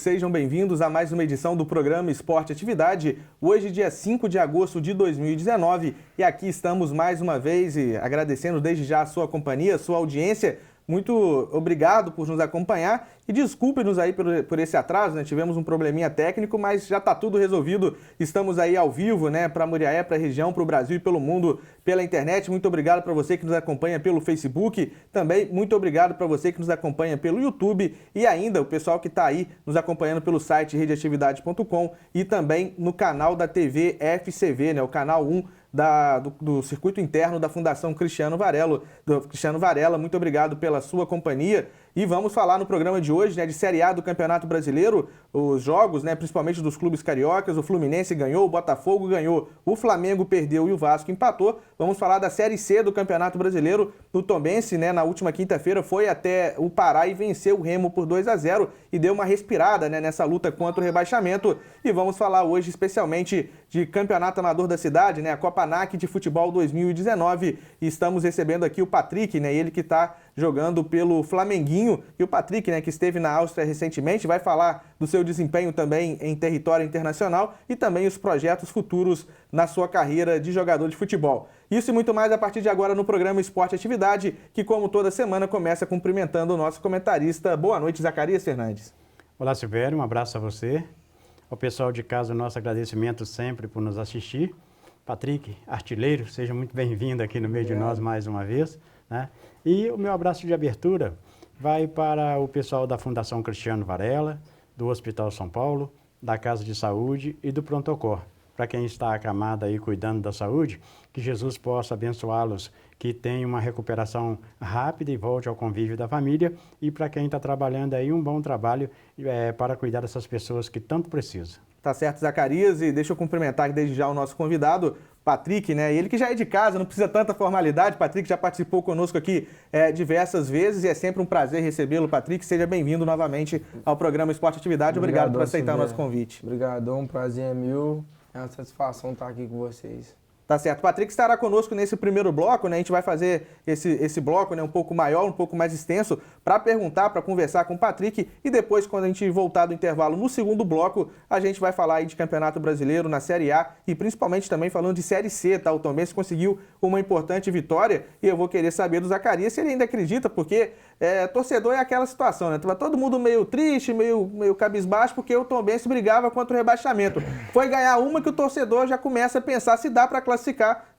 sejam bem-vindos a mais uma edição do programa Esporte Atividade. Hoje, dia 5 de agosto de 2019, e aqui estamos mais uma vez e agradecendo desde já a sua companhia, a sua audiência. Muito obrigado por nos acompanhar e desculpe-nos aí por esse atraso, né? Tivemos um probleminha técnico, mas já está tudo resolvido. Estamos aí ao vivo, né? Para Muriaé, para a região, para o Brasil e pelo mundo, pela internet. Muito obrigado para você que nos acompanha pelo Facebook. Também muito obrigado para você que nos acompanha pelo YouTube e ainda o pessoal que está aí nos acompanhando pelo site redeatividade.com e também no canal da TV FCV, né? O canal 1 do circuito interno da Fundação Cristiano Varela. Muito obrigado pela sua companhia. E vamos falar no programa de hoje, né, de Série A do Campeonato Brasileiro, os jogos, né, principalmente dos clubes cariocas. O Fluminense ganhou, o Botafogo ganhou, o Flamengo perdeu e o Vasco empatou. Vamos falar da Série C do Campeonato Brasileiro. O Tombense, né, na última quinta-feira foi até o Pará e venceu o Remo por 2-0 e deu uma respirada, né, nessa luta contra o rebaixamento. E vamos falar hoje especialmente de Campeonato Amador da Cidade, né, a Copa ANAC de Futebol 2019. E estamos recebendo aqui o Patrick, né, ele que está jogando pelo Flamenguinho. E o Patrick, né, que esteve na Áustria recentemente, vai falar do seu desempenho também em território internacional e também os projetos futuros na sua carreira de jogador de futebol. Isso e muito mais a partir de agora no programa Esporte Atividade, que como toda semana começa cumprimentando o nosso comentarista. Boa noite, Zacarias Fernandes. Olá, Silvério, um abraço a você. Ao pessoal de casa, o nosso agradecimento sempre por nos assistir. Patrick, artilheiro, seja muito bem-vindo aqui no meio de nós mais uma vez, né? E o meu abraço de abertura vai para o pessoal da Fundação Cristiano Varela, do Hospital São Paulo, da Casa de Saúde e do Pronto-Socorro. Para quem está acamado aí cuidando da saúde, que Jesus possa abençoá-los, que tenham uma recuperação rápida e volte ao convívio da família. E para quem está trabalhando aí, um bom trabalho para cuidar dessas pessoas que tanto precisam. Tá certo, Zacarias, e deixa eu cumprimentar desde já o nosso convidado, Patrick, né? Ele que já é de casa, não precisa tanta formalidade. Patrick já participou conosco aqui diversas vezes e é sempre um prazer recebê-lo, Patrick. Seja bem-vindo novamente ao programa Esporte Atividade. Obrigado por aceitar o nosso convite. Obrigadão, prazer é meu. É uma satisfação estar aqui com vocês. Tá certo. Patrick estará conosco nesse primeiro bloco, né? A gente vai fazer esse bloco, né, um pouco maior, um pouco mais extenso, para perguntar, para conversar com o Patrick. E depois, quando a gente voltar do intervalo no segundo bloco, a gente vai falar aí de Campeonato Brasileiro na Série A e principalmente também falando de Série C, tá? O Tombense conseguiu uma importante vitória e eu vou querer saber do Zacarias se ele ainda acredita, porque torcedor é aquela situação, né? Tava todo mundo meio triste, meio cabisbaixo, porque o Tombense brigava contra o rebaixamento. Foi ganhar uma que o torcedor já começa a pensar se dá para classificar.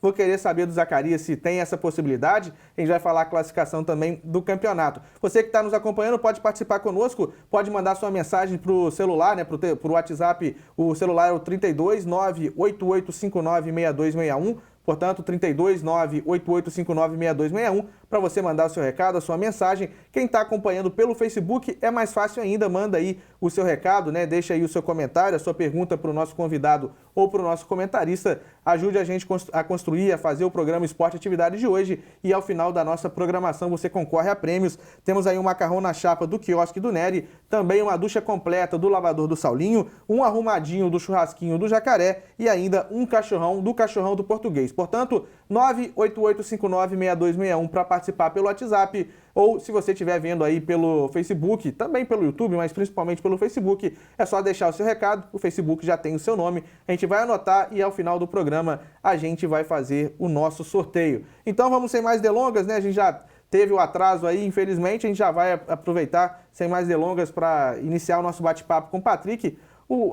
Vou querer saber do Zacarias se tem essa possibilidade. A gente vai falar a classificação também do campeonato. Você que está nos acompanhando pode participar conosco, pode mandar sua mensagem para o celular, né, para o WhatsApp. O celular é o 32 98859 6261. Portanto, 32 98859 6261, para você mandar o seu recado, a sua mensagem. Quem está acompanhando pelo Facebook é mais fácil ainda, manda aí o seu recado, né? Deixa aí o seu comentário, a sua pergunta para o nosso convidado ou para o nosso comentarista. Ajude a gente a construir, a fazer o programa Esporte Atividade de hoje e ao final da nossa programação você concorre a prêmios. Temos aí um macarrão na chapa do Quiosque do Nery, também uma ducha completa do Lavador do Saulinho, um arrumadinho do Churrasquinho do Jacaré e ainda um cachorrão do Português. Portanto, 988596261 para participar pelo WhatsApp ou se você estiver vendo aí pelo Facebook, também pelo YouTube, mas principalmente pelo Facebook, é só deixar o seu recado, o Facebook já tem o seu nome, a gente vai anotar e ao final do programa a gente vai fazer o nosso sorteio. Então vamos sem mais delongas, né? A gente já teve o atraso aí, infelizmente, a gente já vai aproveitar sem mais delongas para iniciar o nosso bate-papo com o Patrick.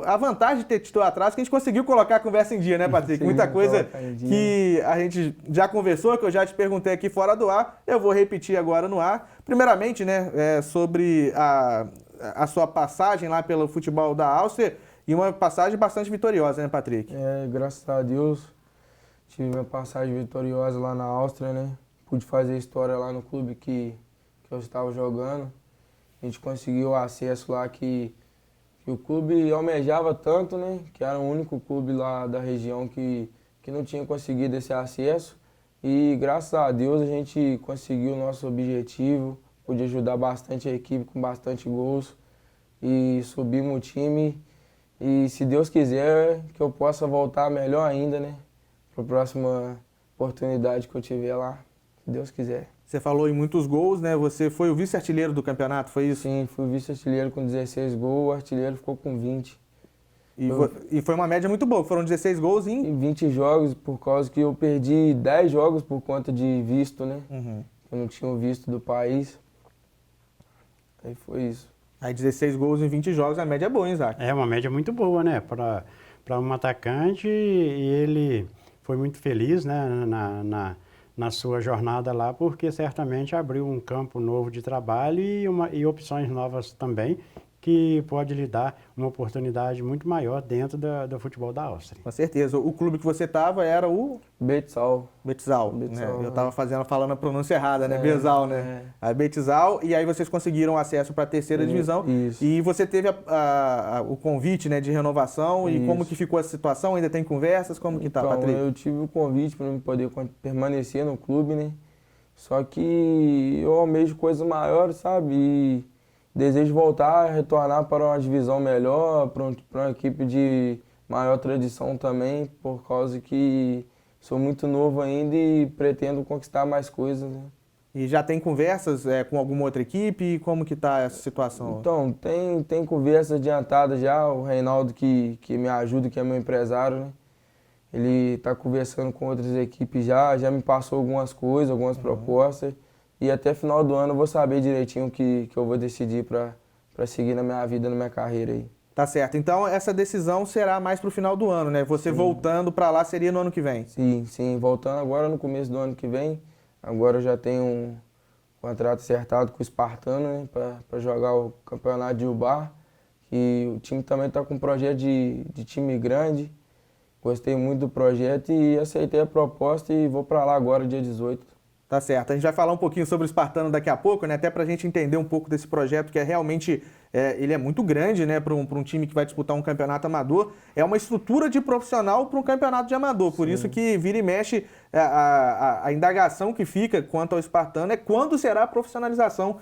A vantagem de ter tido atraso é que a gente conseguiu colocar a conversa em dia, né, Patrick? Sim, muita coisa que a gente já conversou, que eu já te perguntei aqui fora do ar, eu vou repetir agora no ar. Primeiramente, né, sobre a sua passagem lá pelo futebol da Áustria e uma passagem bastante vitoriosa, né, Patrick? Graças a Deus, tive minha passagem vitoriosa lá na Áustria, né? Pude fazer história lá no clube que eu estava jogando. A gente conseguiu acesso lá que o clube almejava tanto, né? Que era o único clube lá da região que não tinha conseguido esse acesso. E graças a Deus a gente conseguiu o nosso objetivo, pude ajudar bastante a equipe com bastante gols e subimos o time. E se Deus quiser que eu possa voltar melhor ainda, né? Para a próxima oportunidade que eu tiver lá, se Deus quiser. Você falou em muitos gols, né? Você foi o vice-artilheiro do campeonato, foi isso? Sim, fui vice-artilheiro com 16 gols, o artilheiro ficou com 20. E foi uma média muito boa, foram 16 gols Em 20 jogos, por causa que eu perdi 10 jogos por conta de visto, né? Uhum. Eu não tinha o visto do país. Aí foi isso. Aí 16 gols em 20 jogos, a média é boa, hein, Isaac? É uma média muito boa, né? Para um atacante, e ele foi muito feliz, né, na sua jornada lá, porque certamente abriu um campo novo de trabalho e opções novas também, que pode lhe dar uma oportunidade muito maior dentro do futebol da Áustria. Com certeza. O clube que você estava era o Betzal. Betzal, né? Eu estava falando a pronúncia errada, né? Betzal, né? A Betzal, e aí vocês conseguiram acesso para a terceira divisão. Isso. E você teve o convite, né, de renovação. E como que ficou a situação? Ainda tem conversas? Como que tá, Então, Patrick? eu tive o convite para poder permanecer no clube, né? Só que eu almejo coisas maiores, sabe? E desejo voltar, retornar para uma divisão melhor, para uma equipe de maior tradição também, por causa que sou muito novo ainda e pretendo conquistar mais coisas, né? E já tem conversas com alguma outra equipe? Como que tá essa situação? Então, tem conversa adiantada já, o Reinaldo que me ajuda, que é meu empresário, né? Ele está conversando com outras equipes já me passou algumas coisas, algumas propostas. E até final do ano eu vou saber direitinho o que eu vou decidir para seguir na minha vida, na minha carreira aí. Tá certo. Então essa decisão será mais pro final do ano, né? Você voltando para lá seria no ano que vem? Sim. Voltando agora no começo do ano que vem. Agora eu já tenho um contrato acertado com o Espartano, né? Para jogar o campeonato de Ubar. E o time também está com um projeto de time grande. Gostei muito do projeto e aceitei a proposta e vou para lá agora, dia 18. Tá certo. A gente vai falar um pouquinho sobre o Espartano daqui a pouco, né? Até pra gente entender um pouco desse projeto, que é realmente, ele é muito grande, né? Para um time que vai disputar um campeonato amador. É uma estrutura de profissional para um campeonato de amador. Por isso que vira e mexe, a indagação que fica quanto ao Espartano é quando será a profissionalização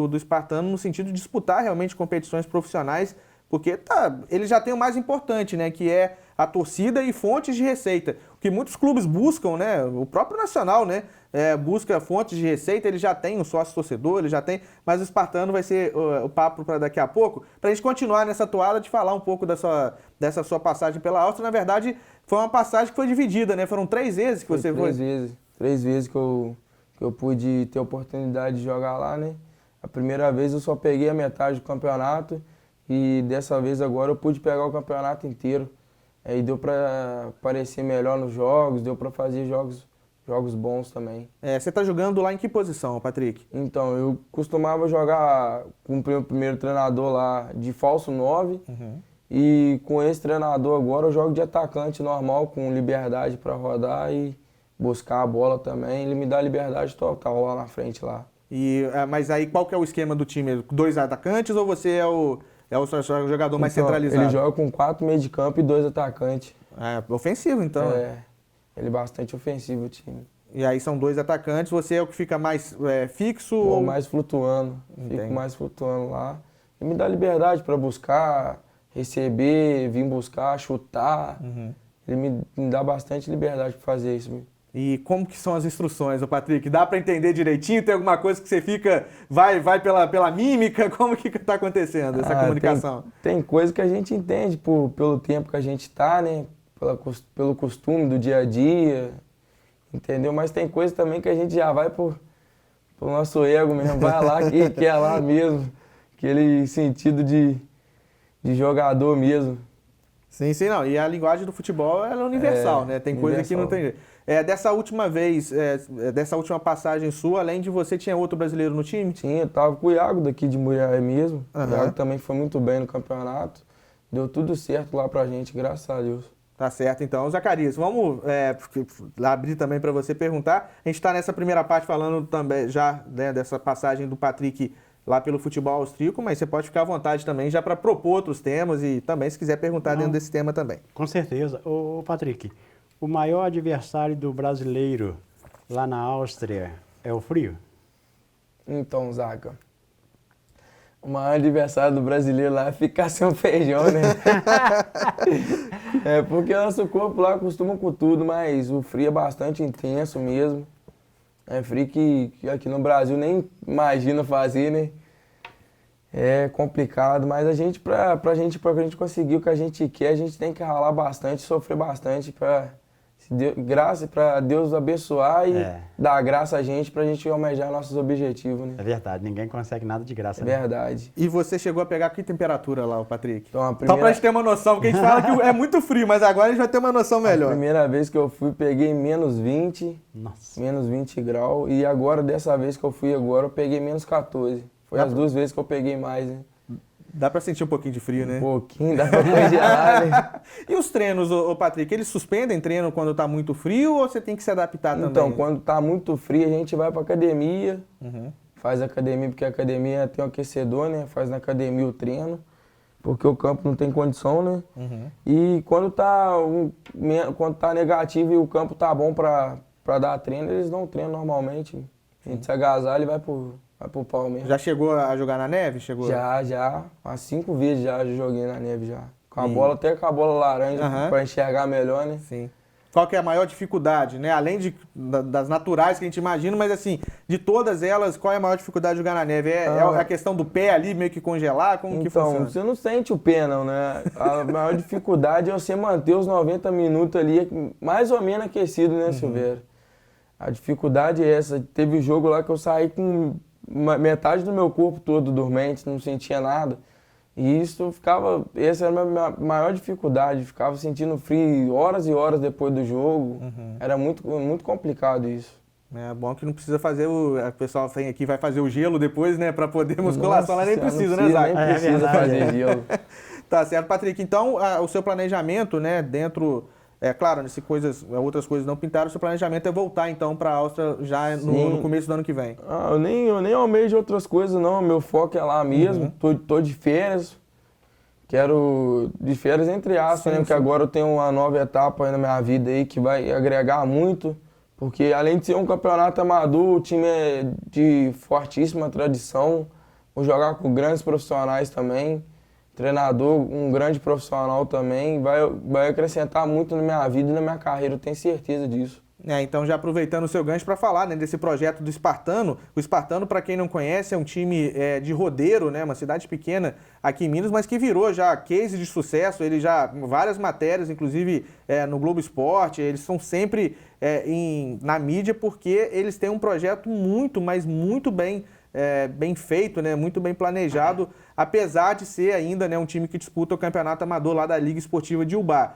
do Espartano, no sentido de disputar realmente competições profissionais, porque ele já tem o mais importante, né? Que é a torcida e fontes de receita. O que muitos clubes buscam, né? O próprio Nacional, né? Busca fontes de receita, ele já tem o sócio-torcedor, ele já tem, mas o Espartano vai ser o papo para daqui a pouco, para a gente continuar nessa toada de falar um pouco dessa sua passagem pela Áustria. Na verdade, foi uma passagem que foi dividida, né? Foram 3 vezes que você foi. 3 vezes. 3 vezes que eu pude ter a oportunidade de jogar lá, né? A primeira vez eu só peguei a metade do campeonato e dessa vez agora eu pude pegar o campeonato inteiro. Aí deu para aparecer melhor nos jogos, deu para fazer jogos bons também. Você tá jogando lá em que posição, Patrick? Então, eu costumava jogar com o primeiro treinador lá de falso 9. E com esse treinador agora eu jogo de atacante normal, com liberdade para rodar e buscar a bola também. Ele me dá liberdade total lá na frente lá. Mas aí qual que é o esquema do time? 2 atacantes ou você é o jogador mais centralizado? Ele joga com 4 meio de campo e 2 atacantes. Ofensivo, então. Ele é bastante ofensivo, o time. E aí são 2 atacantes, você é o que fica mais fixo? Ou mais flutuando. Entendi. Fico mais flutuando lá. E me dá liberdade para buscar, receber, vir buscar, chutar. Ele me dá bastante liberdade para fazer isso. E como que são as instruções, Patrick? Dá para entender direitinho? Tem alguma coisa que você fica, vai pela mímica? Como que tá acontecendo essa comunicação? Tem coisa que a gente entende pelo tempo que a gente tá, né? Pelo costume do dia a dia, entendeu? Mas tem coisa também que a gente já vai pro nosso ego mesmo, vai lá que é lá mesmo, aquele sentido de jogador mesmo. Sim, não. E a linguagem do futebol ela é universal, né? Tem coisa que não tem. Dessa última vez, dessa última passagem sua, além de você, tinha outro brasileiro no time? Tinha, eu tava com o Iago daqui de Muriaé mesmo. O Iago também foi muito bem no campeonato. Deu tudo certo lá pra gente, graças a Deus. Tá certo, então. Zacarias, vamos abrir também para você perguntar. A gente está nessa primeira parte falando também já, né, dessa passagem do Patrick lá pelo futebol austríaco, mas você pode ficar à vontade também já para propor outros temas e também se quiser perguntar dentro desse tema também. Com certeza. Ô Patrick, o maior adversário do brasileiro lá na Áustria é o frio? Então, Zaca, o maior adversário do brasileiro lá é ficar sem o feijão, né? Porque o nosso corpo lá acostuma com tudo, mas o frio é bastante intenso mesmo. É free que aqui no Brasil nem imagina fazer, né? É complicado, mas a gente, pra gente conseguir o que a gente quer, a gente tem que ralar bastante, sofrer bastante pra Deus abençoar e dar graça a gente pra gente almejar nossos objetivos, né? É verdade, ninguém consegue nada de graça. É verdade. E você chegou a pegar que temperatura lá, o Patrick? Então, Só pra gente ter uma noção, porque a gente fala que é muito frio, mas agora a gente vai ter uma noção melhor. A primeira vez que eu fui, peguei menos 20, Nossa. menos 20 graus, e agora, dessa vez que eu fui agora, eu peguei menos 14. Foi as 2 vezes que eu peguei mais, né? Dá pra sentir um pouquinho de frio, né? Um pouquinho, dá pra congelar, né? E os treinos, ô Patrick, eles suspendem treino quando tá muito frio ou você tem que se adaptar também? Então, quando tá muito frio, a gente vai pra academia, faz academia, porque a academia tem um aquecedor, né? Faz na academia o treino, porque o campo não tem condição, né? E quando tá negativo e o campo tá bom pra dar treino, eles dão treino normalmente. A gente se agasalha e vai pro pau mesmo. Já chegou a jogar na neve? Chegou? Já. Umas 5 vezes já joguei na neve já. Com a bola, até com a bola laranja, pra enxergar melhor, né? Sim. Qual que é a maior dificuldade, né? Além das naturais que a gente imagina, mas assim, de todas elas, qual é a maior dificuldade de jogar na neve? É a questão do pé ali meio que congelar? Como que funciona? Então, você não sente o pé não, né? A maior dificuldade é você manter os 90 minutos ali mais ou menos aquecido, né, Silvério? A dificuldade é essa. Teve um jogo lá que eu saí com metade do meu corpo todo dormente, não sentia nada. E essa era a minha maior dificuldade, ficava sentindo frio horas e horas depois do jogo. Era muito, muito complicado isso. É bom que não precisa fazer o pessoal vem aqui vai fazer o gelo depois, né, para poder musculação, lá nem precisa, né, Zac? Nem precisa fazer gelo. Tá certo, Patrick. Então, o seu planejamento, né, dentro claro, outras coisas não pintaram, o seu planejamento é voltar então para a Áustria já no começo do ano que vem. Eu nem almejo outras coisas não, meu foco é lá mesmo, tô de férias, quero de férias entre aspas, né, porque agora eu tenho uma nova etapa aí na minha vida aí que vai agregar muito, porque além de ser um campeonato amador, o time é de fortíssima tradição, vou jogar com grandes profissionais também. Treinador, um grande profissional também, vai acrescentar muito na minha vida e na minha carreira, eu tenho certeza disso. Então já aproveitando o seu gancho para falar, né, desse projeto do Espartano. O Espartano, para quem não conhece, é um time de Rodeiro, né, uma cidade pequena aqui em Minas, mas que virou já case de sucesso. Ele já, várias matérias, inclusive no Globo Esporte, eles são sempre na mídia porque eles têm um projeto muito, mas muito bem feito, né, muito bem planejado, apesar de ser ainda, né, um time que disputa o campeonato amador lá da Liga Esportiva de Ubá.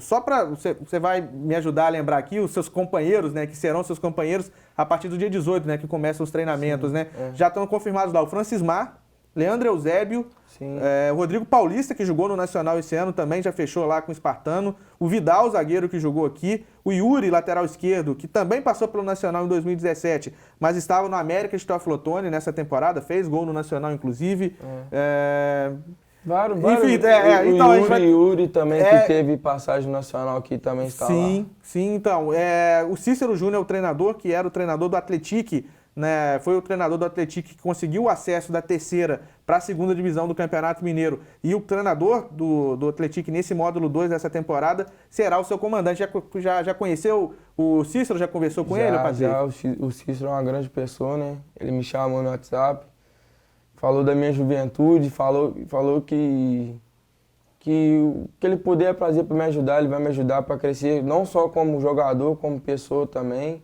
Só para você vai me ajudar a lembrar aqui os seus companheiros, né, que serão seus companheiros a partir do dia 18, né, que começam os treinamentos, né? Já estão confirmados lá o Francismar, Leandro Eusébio, o Rodrigo Paulista, que jogou no Nacional esse ano, também já fechou lá com o Espartano, o Vidal, zagueiro, que jogou aqui, o Yuri, lateral esquerdo, que também passou pelo Nacional em 2017, mas estava no América de Teoflotone nessa temporada, fez gol no Nacional, inclusive. Vários. Enfim, então a gente vai... Yuri também, que teve passagem nacional aqui, também está lá. Sim, então. O Cícero Júnior é o treinador, que era o treinador do Atlético, né? Foi o treinador do Atlético que conseguiu o acesso da terceira para a segunda divisão do Campeonato Mineiro. E o treinador do Atlético nesse módulo 2 dessa temporada será o seu comandante. Já conheceu o Cícero? Já conversou com ele, Patrick? Já, o Cícero é uma grande pessoa, né? Ele me chamou no WhatsApp. Falou da minha juventude, falou que o que ele puder fazer para me ajudar, ele vai me ajudar para crescer, não só como jogador, como pessoa também.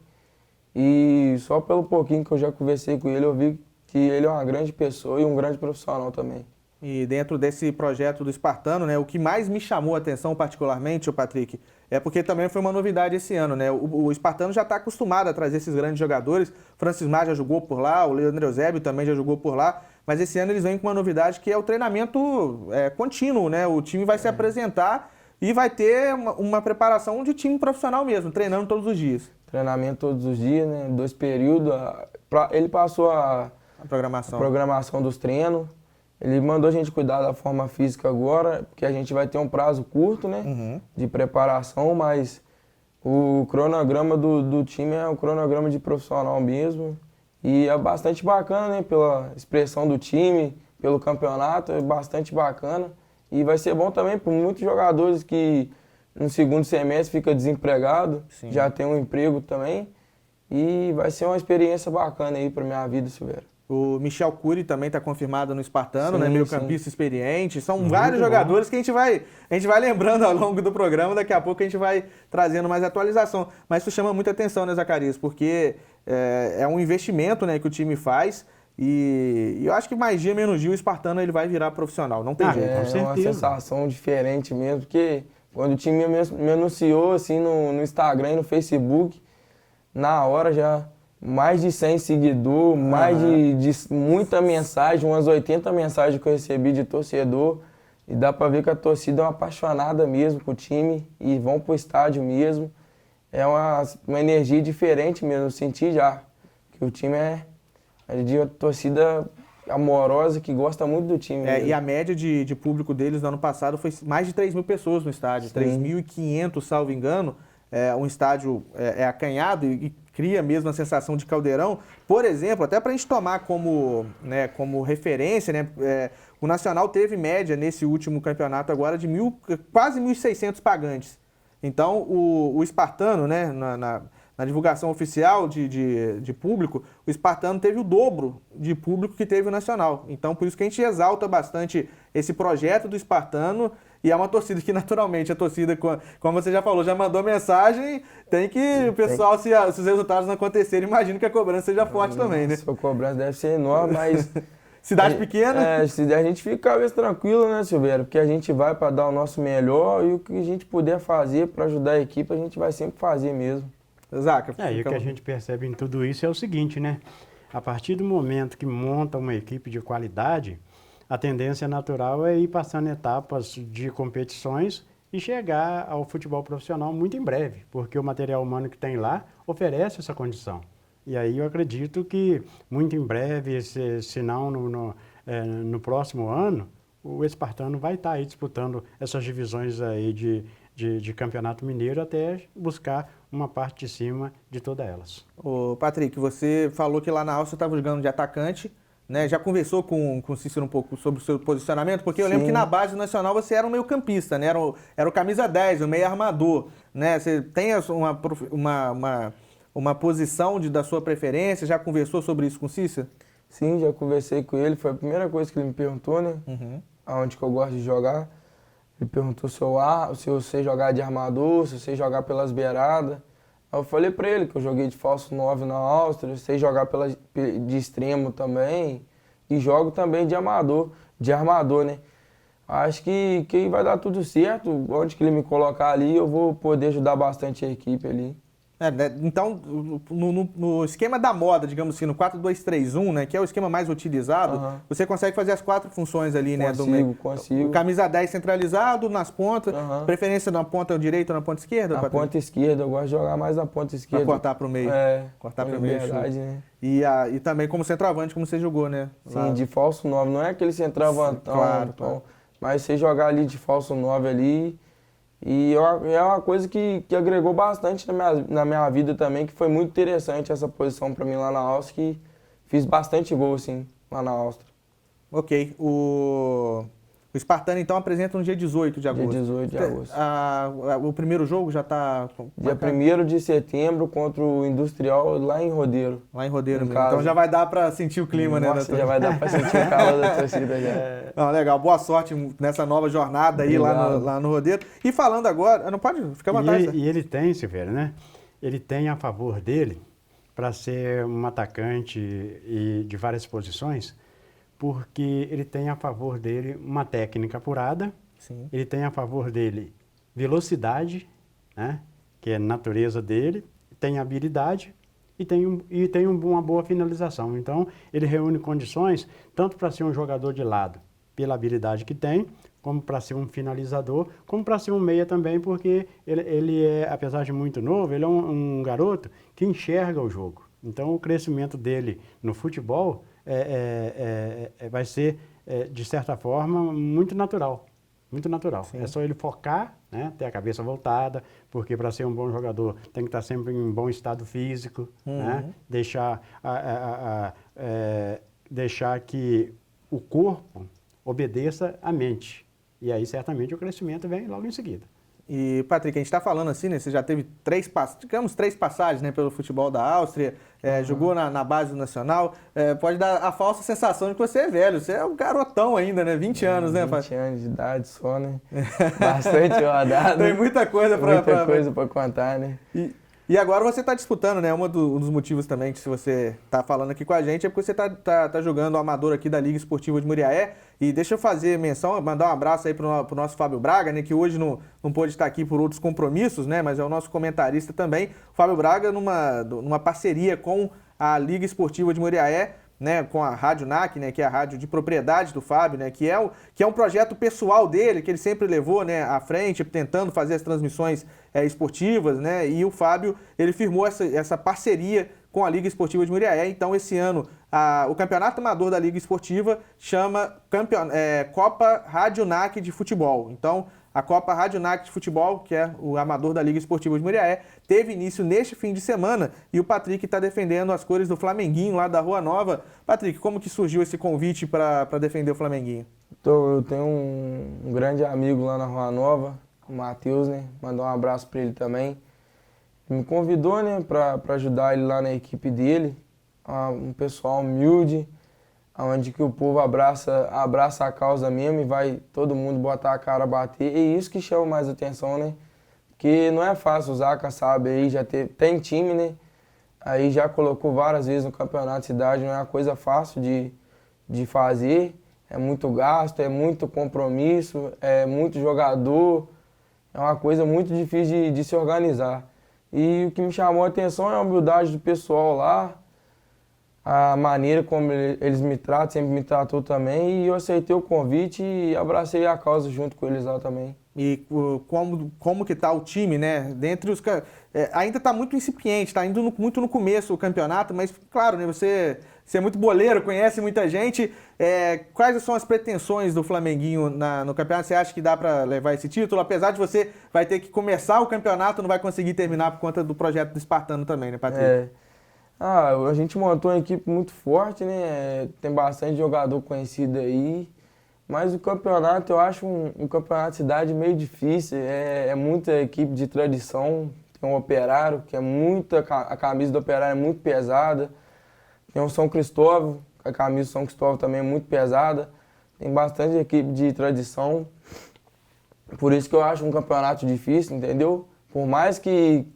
E só pelo pouquinho que eu já conversei com ele, eu vi que ele é uma grande pessoa e um grande profissional também. E dentro desse projeto do Espartano, né, o que mais me chamou a atenção particularmente, o Patrick, é porque também foi uma novidade esse ano, né? O Espartano já está acostumado a trazer esses grandes jogadores. O Francismar já jogou por lá, o Leandro Eusébio também já jogou por lá. Mas esse ano eles vêm com uma novidade que é o treinamento contínuo, né? O time vai se apresentar e vai ter uma preparação de time profissional mesmo, treinando todos os dias. Treinamento todos os dias, né? 2 períodos. Ele passou a programação dos treinos. Ele mandou a gente cuidar da forma física agora, porque a gente vai ter um prazo curto, né? De preparação, mas o cronograma do time é um cronograma de profissional mesmo. E é bastante bacana, né? Pela expressão do time, pelo campeonato, é bastante bacana. E vai ser bom também para muitos jogadores que no segundo semestre fica desempregado, já tem um emprego também. E vai ser uma experiência bacana aí pra minha vida, Silvério. O Michel Cury também está confirmado no Espartano, Sim, né? Meio sim. campista experiente. São Muito vários bom. jogadores que a gente vai lembrando ao longo do programa. Daqui a pouco a gente vai trazendo mais atualização. Mas isso chama muita atenção, né, Zacarias? Porque é um investimento, né, que o time faz. E eu acho que mais dia, menos dia, o Espartano ele vai virar profissional. Não tem Ah, jeito. com É uma certeza. sensação diferente mesmo, porque quando o time me anunciou assim no Instagram e no Facebook, na hora já mais de 100 seguidores, mais de muita mensagem, umas 80 mensagens que eu recebi de torcedor. E dá pra ver que a torcida é uma apaixonada mesmo com o time e vão pro estádio mesmo. É uma energia diferente mesmo, eu senti já que o time é de uma torcida amorosa que gosta muito do time. mesmo. E a média de público deles no ano passado foi mais de 3 mil pessoas no estádio. Sim. 3.500, salvo engano. Um estádio acanhado e cria mesmo a sensação de caldeirão. Por exemplo, até para a gente tomar como referência, né, o Nacional teve média nesse último campeonato agora de quase 1.600 pagantes. Então, o Espartano, né, na divulgação oficial de público, o Espartano teve o dobro de público que teve o Nacional. Então, por isso que a gente exalta bastante esse projeto do Espartano. E é uma torcida que, naturalmente, a torcida, como você já falou, já mandou mensagem, tem que o pessoal, se os resultados não acontecerem, imagino que a cobrança seja forte também, né? A cobrança deve ser enorme, mas... Cidade pequena? Se a gente fica cabeça tranquila, né, Silvério? Porque a gente vai para dar o nosso melhor e o que a gente puder fazer para ajudar a equipe, a gente vai sempre fazer mesmo. Zaca, E o que a gente percebe em tudo isso é o seguinte, né? A partir do momento que monta uma equipe de qualidade, a tendência natural é ir passando etapas de competições e chegar ao futebol profissional muito em breve, porque o material humano que tem lá oferece essa condição. E aí eu acredito que muito em breve, se não no próximo ano, o Espartano vai estar aí disputando essas divisões aí de Campeonato Mineiro até buscar uma parte de cima de todas elas. Ô, Patrick, você falou que lá na Áustria estava jogando de atacante, né? Já conversou com o Cícero um pouco sobre o seu posicionamento? Porque eu lembro que na base nacional você era um meio campista, né? Era o camisa 10, o meio armador, né? Você tem uma posição da sua preferência? Já conversou sobre isso com o Cícero? Sim, já conversei com ele, foi a primeira coisa que ele me perguntou, né? Aonde que eu gosto de jogar. Ele perguntou se eu sei jogar de armador, se eu sei jogar pelas beiradas. Aí eu falei pra ele que eu joguei de falso 9 na Áustria, sei jogar de extremo também e jogo também de armador, né? Acho que vai dar tudo certo, onde que ele me colocar ali eu vou poder ajudar bastante a equipe ali. Então, no esquema da moda, digamos assim, no 4-2-3-1, né, que é o esquema mais utilizado, você consegue fazer as 4 funções ali, né? Consigo. O camisa 10 centralizado, nas pontas, preferência na ponta direita ou na ponta esquerda? Na ponta esquerda, eu gosto de jogar mais na ponta esquerda. Pra cortar pro meio. Cortar pro meio. Verdade, né? E também como centroavante, como você jogou, né? Sim, de falso 9, não é aquele centroavantão, claro. Mas você jogar ali de falso 9 ali... E é uma coisa que agregou bastante na minha vida também, que foi muito interessante essa posição para mim lá na Áustria, que fiz bastante gol, assim, lá na Áustria. Ok. O Espartano, então, apresenta no dia 18 de agosto. Dia 18 de agosto. O primeiro jogo já está... Dia 1º de setembro contra o Industrial lá em Rodeiro. Lá em Rodeiro mesmo. Casa. Então já vai dar para sentir o clima, Nossa, né? já vai dar para sentir o calor da torcida já. Não, legal. Boa sorte nessa nova jornada aí lá no Rodeiro. E falando agora... Não pode? Fica à vontade. E ele tem, Silvério, né? Ele tem a favor dele, para ser um atacante de várias posições, porque ele tem a favor dele uma técnica apurada, Sim. Ele tem a favor dele velocidade, né, que é a natureza dele, tem habilidade e tem uma boa finalização. Então, ele reúne condições tanto para ser um jogador de lado, pela habilidade que tem, como para ser um finalizador, como para ser um meia também, porque ele é, apesar de muito novo, ele é um garoto que enxerga o jogo. Então, o crescimento dele no futebol vai ser, de certa forma, muito natural. Muito natural. Sim. É só ele focar, né, ter a cabeça voltada, porque para ser um bom jogador tem que estar sempre em bom estado físico, né, deixar que o corpo obedeça à mente. E aí, certamente, o crescimento vem logo em seguida. E, Patrick, a gente está falando assim, né? Você já teve três passagens, né, pelo futebol da Áustria, jogou na base do Nacional. Pode dar a falsa sensação de que você é velho. Você é um garotão ainda, né? 20 anos, né, Patrick? 20 anos de idade só, né? Bastante rodada. Tem muita coisa para contar, né? E agora você está disputando, né? Um dos motivos também que se você está falando aqui com a gente é porque você tá jogando o amador aqui da Liga Esportiva de Muriaé. E deixa eu fazer menção, mandar um abraço aí pro nosso Fábio Braga, né? Que hoje não pôde estar aqui por outros compromissos, né? Mas é o nosso comentarista também. O Fábio Braga numa parceria com a Liga Esportiva de Muriaé, né, com a Rádio NAC, né, que é a rádio de propriedade do Fábio, né, que é um projeto pessoal dele, que ele sempre levou, né, à frente, tentando fazer as transmissões esportivas, né, e o Fábio, ele firmou essa parceria com a Liga Esportiva de Muriaé. Então, esse ano, o campeonato amador da Liga Esportiva chama Copa Rádio NAC de Futebol. Então, a Copa Rádio NAC de Futebol, que é o amador da Liga Esportiva de Muriaé, teve início neste fim de semana e o Patrick está defendendo as cores do Flamenguinho lá da Rua Nova. Patrick, como que surgiu esse convite para defender o Flamenguinho? Eu tenho um grande amigo lá na Rua Nova, o Matheus, né? Mandar um abraço para ele também. Ele me convidou, né, para ajudar ele lá na equipe dele, um pessoal humilde, onde que o povo abraça a causa mesmo e vai todo mundo botar a cara a bater. E isso que chama mais atenção, né? Porque não é fácil, o Zaca sabe, aí já tem time, né? Aí já colocou várias vezes no campeonato de cidade, não é uma coisa fácil de fazer. É muito gasto, é muito compromisso, é muito jogador. É uma coisa muito difícil de se organizar. E o que me chamou a atenção é a humildade do pessoal lá, a maneira como eles me tratam, sempre me tratou também, e eu aceitei o convite e abracei a causa junto com eles lá também. E como que tá o time, né? Dentre os ainda está muito incipiente, está indo muito no começo o campeonato, mas claro, né? Você é muito boleiro, conhece muita gente. Quais são as pretensões do Flamenguinho no campeonato? Você acha que dá para levar esse título? Apesar de você vai ter que começar o campeonato, não vai conseguir terminar por conta do projeto do Espartano também, né, Patrick? A gente montou uma equipe muito forte, né? Tem bastante jogador conhecido aí. Mas o campeonato, eu acho um campeonato de cidade meio difícil. É muita equipe de tradição. Tem um Operário, que a camisa do Operário é muito pesada. Tem o São Cristóvão, a camisa do São Cristóvão também é muito pesada. Tem bastante equipe de tradição. Por isso que eu acho um campeonato difícil, entendeu? Por mais que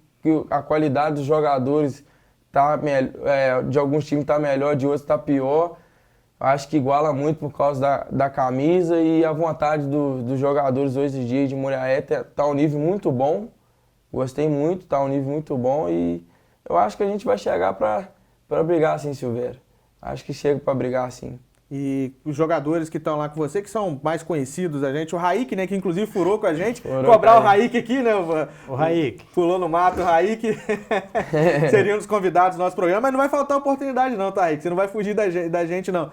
a qualidade dos jogadores de alguns times está melhor, de outros está pior. Acho que iguala muito por causa da camisa e a vontade dos jogadores hoje em dia de Muriaé tá um nível muito bom. Gostei muito, tá um nível muito bom e eu acho que a gente vai chegar para brigar assim, Silveira. Acho que chega para brigar assim. E os jogadores que estão lá com você, que são mais conhecidos da gente, o Raik, né, que inclusive furou com a gente, cobrar o Raik aqui, né? O Raik. Pulou no mato, o Raik seria um dos convidados do nosso programa, mas não vai faltar oportunidade não, tá, Raik? Você não vai fugir da gente, não.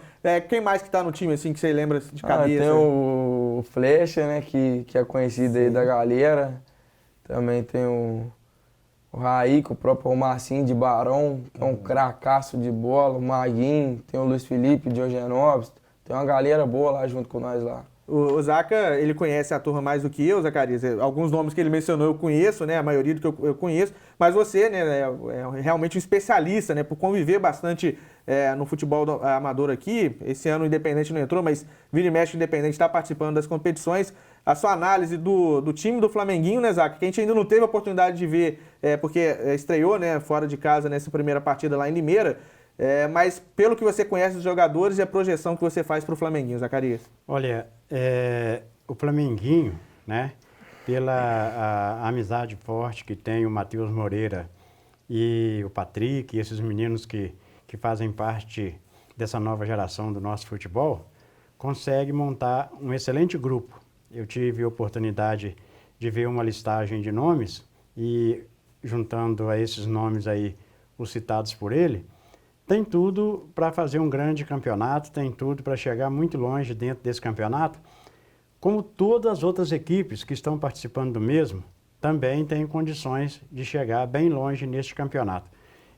Quem mais que tá no time, assim, que você lembra de cabeça? Tem o Flecha, né, que é conhecido aí da galera. Também tem o Raik, o próprio Marcinho de Barão, que é um cracaço de bola, o Maguinho, tem o Luiz Felipe, o Diogenópolis, tem uma galera boa lá junto com nós lá. O Zaca, ele conhece a turma mais do que eu, Zacarias. Alguns nomes que ele mencionou eu conheço, né? A maioria do que eu conheço. Mas você, né, é realmente um especialista, né? Por conviver bastante no futebol amador aqui. Esse ano o Independente não entrou, mas vira e mexe o Independente está participando das competições. A sua análise do time do Flamenguinho, né, Zaca? Que a gente ainda não teve a oportunidade de ver, porque estreou, né, fora de casa nessa primeira partida lá em Limeira. Mas pelo que você conhece dos jogadores e a projeção que você faz para o Flamenguinho, Zacarias? Olha, o Flamenguinho, né, pela a amizade forte que tem o Matheus Moreira e o Patrick, e esses meninos que fazem parte dessa nova geração do nosso futebol, consegue montar um excelente grupo. Eu tive a oportunidade de ver uma listagem de nomes e, juntando a esses nomes aí, os citados por ele, tem tudo para fazer um grande campeonato, tem tudo para chegar muito longe dentro desse campeonato, como todas as outras equipes que estão participando do mesmo, também têm condições de chegar bem longe neste campeonato.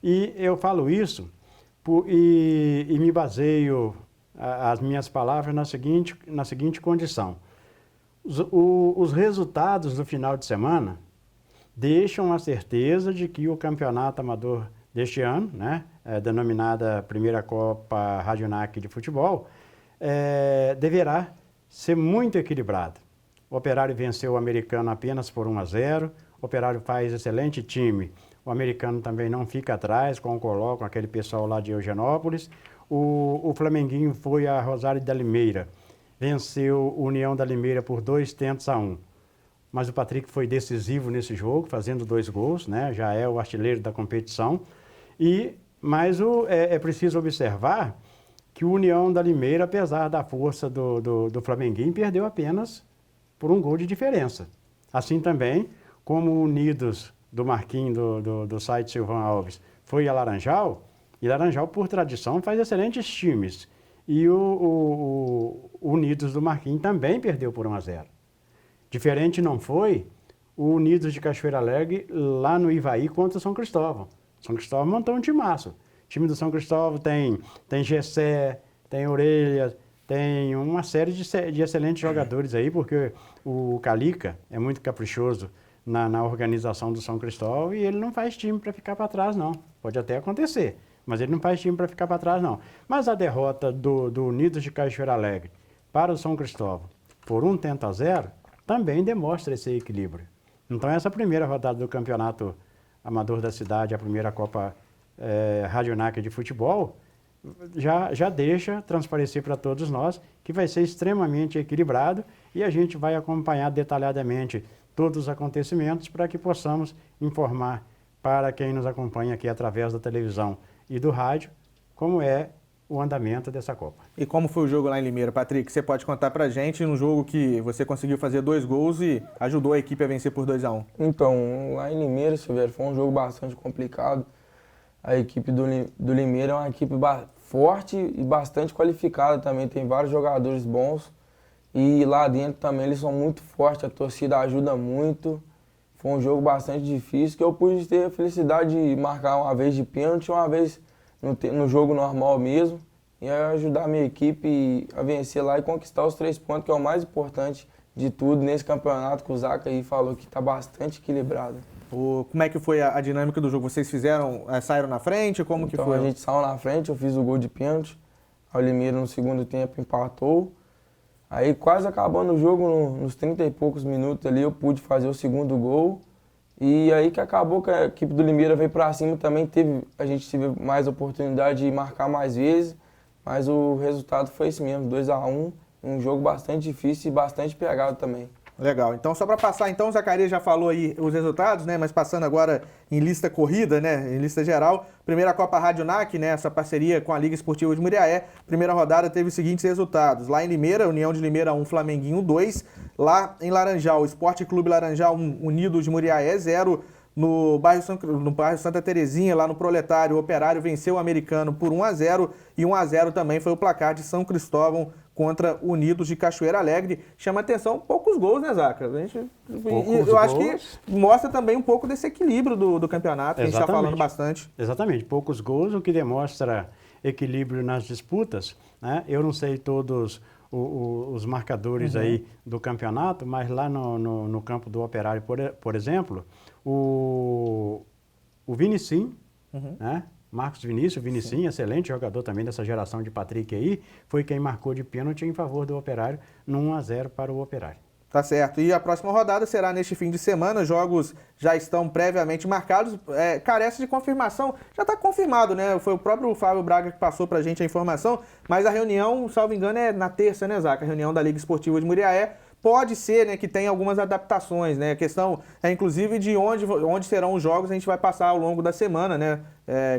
E eu falo isso e me baseio as minhas palavras na seguinte condição. Os resultados do final de semana deixam a certeza de que o campeonato amador deste ano, né, denominada Primeira Copa Radionac de Futebol, deverá ser muito equilibrado. O Operário venceu o Americano apenas por 1-0, o Operário faz excelente time, o Americano também não fica atrás, com aquele pessoal lá de Eugenópolis. O Flamenguinho foi a Rosário da Limeira, venceu o União da Limeira por 2-1. Mas o Patrick foi decisivo nesse jogo, fazendo 2 gols, né? Já é o artilheiro da competição. Mas é preciso observar que o União da Limeira, apesar da força do Flamenguinho, perdeu apenas por 1 gol de diferença. Assim também, como o Unidos do Marquinhos, do site Silvão Alves, foi a Laranjal, e Laranjal, por tradição, faz excelentes times. E o Unidos do Marquinhos também perdeu por 1-0. Diferente não foi o Unidos de Cachoeira Alegre lá no Ivaí contra o São Cristóvão. São Cristóvão montou um timaço. O time do São Cristóvão tem Gessé, tem Orelha, tem uma série de excelentes jogadores aí, porque o Calica é muito caprichoso na organização do São Cristóvão e ele não faz time para ficar para trás, não. Pode até acontecer, mas ele não faz time para ficar para trás, não. Mas a derrota do Unidos de Cachoeira Alegre para o São Cristóvão por 1-0 também demonstra esse equilíbrio. Então, essa primeira rodada do Campeonato Amador da cidade, a primeira Copa Radionac de Futebol, já deixa transparecer para todos nós que vai ser extremamente equilibrado e a gente vai acompanhar detalhadamente todos os acontecimentos para que possamos informar para quem nos acompanha aqui através da televisão e do rádio como é o andamento dessa Copa. E como foi o jogo lá em Limeira, Patrick? Você pode contar pra gente num jogo que você conseguiu fazer 2 gols e ajudou a equipe a vencer por 2-1. Então, lá em Limeira, Silvério, foi um jogo bastante complicado. A equipe do Limeira é uma equipe forte e bastante qualificada também, tem vários jogadores bons. E lá dentro também eles são muito fortes, a torcida ajuda muito. Foi um jogo bastante difícil, que eu pude ter a felicidade de marcar uma vez de pênalti, uma vez no jogo normal mesmo, e ajudar a minha equipe a vencer lá e conquistar os 3 pontos, que é o mais importante de tudo nesse campeonato, que o Zaca aí falou que está bastante equilibrado. Como é que foi a dinâmica do jogo? Vocês saíram na frente? Como que foi? A gente saiu na frente, eu fiz o gol de pênalti, o Limeira no segundo tempo empatou. Aí quase acabando o jogo, nos 30 e poucos minutos ali, eu pude fazer o segundo gol. E aí que acabou que a equipe do Limeira veio pra cima também, a gente teve mais oportunidade de marcar mais vezes, mas o resultado foi esse mesmo, 2-1, um jogo bastante difícil e bastante pegado também. Legal, então só para passar, então o Zacarias já falou aí os resultados, né, mas passando agora em lista corrida, né, em lista geral, primeira Copa Radionac, né, essa parceria com a Liga Esportiva de Muriaé, primeira rodada teve os seguintes resultados, lá em Limeira, União de Limeira 1, Flamenguinho 2, lá em Laranjal, Esporte Clube Laranjal 1, Unidos de Muriaé 0, no bairro Santa Terezinha, lá no Proletário, o Operário venceu o Americano por 1-0 e 1-0 também foi o placar de São Cristóvão contra Unidos de Cachoeira Alegre. Chama atenção poucos gols, né, Zaca? Eu acho que mostra também um pouco desse equilíbrio do campeonato, que a gente está falando bastante. Exatamente, poucos gols, o que demonstra equilíbrio nas disputas, né? Eu não sei todos os marcadores aí do campeonato, mas lá no campo do Operário, por exemplo, o Vinicim, né? Marcos Vinicim, excelente jogador também dessa geração de Patrick aí, foi quem marcou de pênalti em favor do Operário, no 1-0 para o Operário. Tá certo. E a próxima rodada será neste fim de semana, os jogos já estão previamente marcados, carece de confirmação, já está confirmado, né? Foi o próprio Fábio Braga que passou pra gente a informação, mas a reunião, salvo engano, é na terça, né, Zaca? A reunião da Liga Esportiva de Muriaé. Pode ser, né, que tenha algumas adaptações, né? A questão é, inclusive, de onde serão os jogos, a gente vai passar ao longo da semana, né?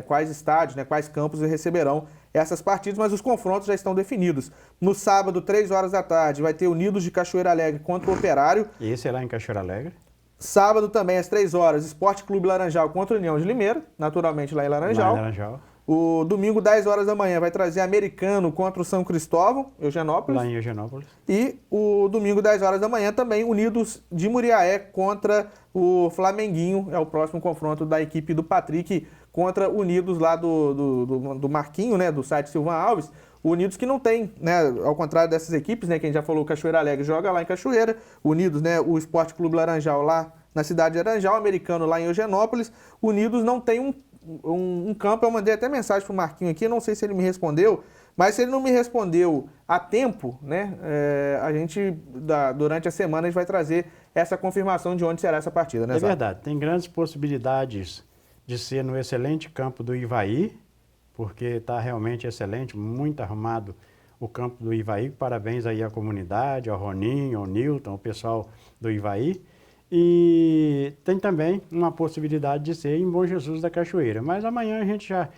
Quais estádios, né, quais campos receberão essas partidas, mas os confrontos já estão definidos. No sábado, 3 horas da tarde, vai ter Unidos de Cachoeira Alegre contra o Operário. E esse é lá em Cachoeira Alegre? Sábado também, às 3 horas, Esporte Clube Laranjal contra a União de Limeira, naturalmente lá em Laranjal. Lá em Laranjal. O domingo, 10 horas da manhã, vai trazer Americano contra o São Cristóvão, Eugenópolis. Lá em Eugenópolis. E o domingo, 10 horas da manhã, também Unidos de Muriaé contra o Flamenguinho. É o próximo confronto da equipe do Patrick contra Unidos lá do Marquinho, né, do site Silvan Alves. O Unidos que não tem, né, ao contrário dessas equipes, né, que a gente já falou, o Cachoeira Alegre joga lá em Cachoeira, o Unidos, né, o Esporte Clube Laranjal lá na cidade de Laranjal, o Americano lá em Eugenópolis, o Unidos não tem um campo. Eu mandei até mensagem pro Marquinho aqui, não sei se ele me respondeu, mas se ele não me respondeu a tempo, né, a gente, durante a semana, a gente vai trazer essa confirmação de onde será essa partida, né, É verdade, tem grandes possibilidades de ser no excelente campo do Ivaí, porque está realmente excelente, muito arrumado o campo do Ivaí. Parabéns aí à comunidade, ao Roninho, ao Nilton, ao pessoal do Ivaí. E tem também uma possibilidade de ser em Bom Jesus da Cachoeira. Mas amanhã a gente já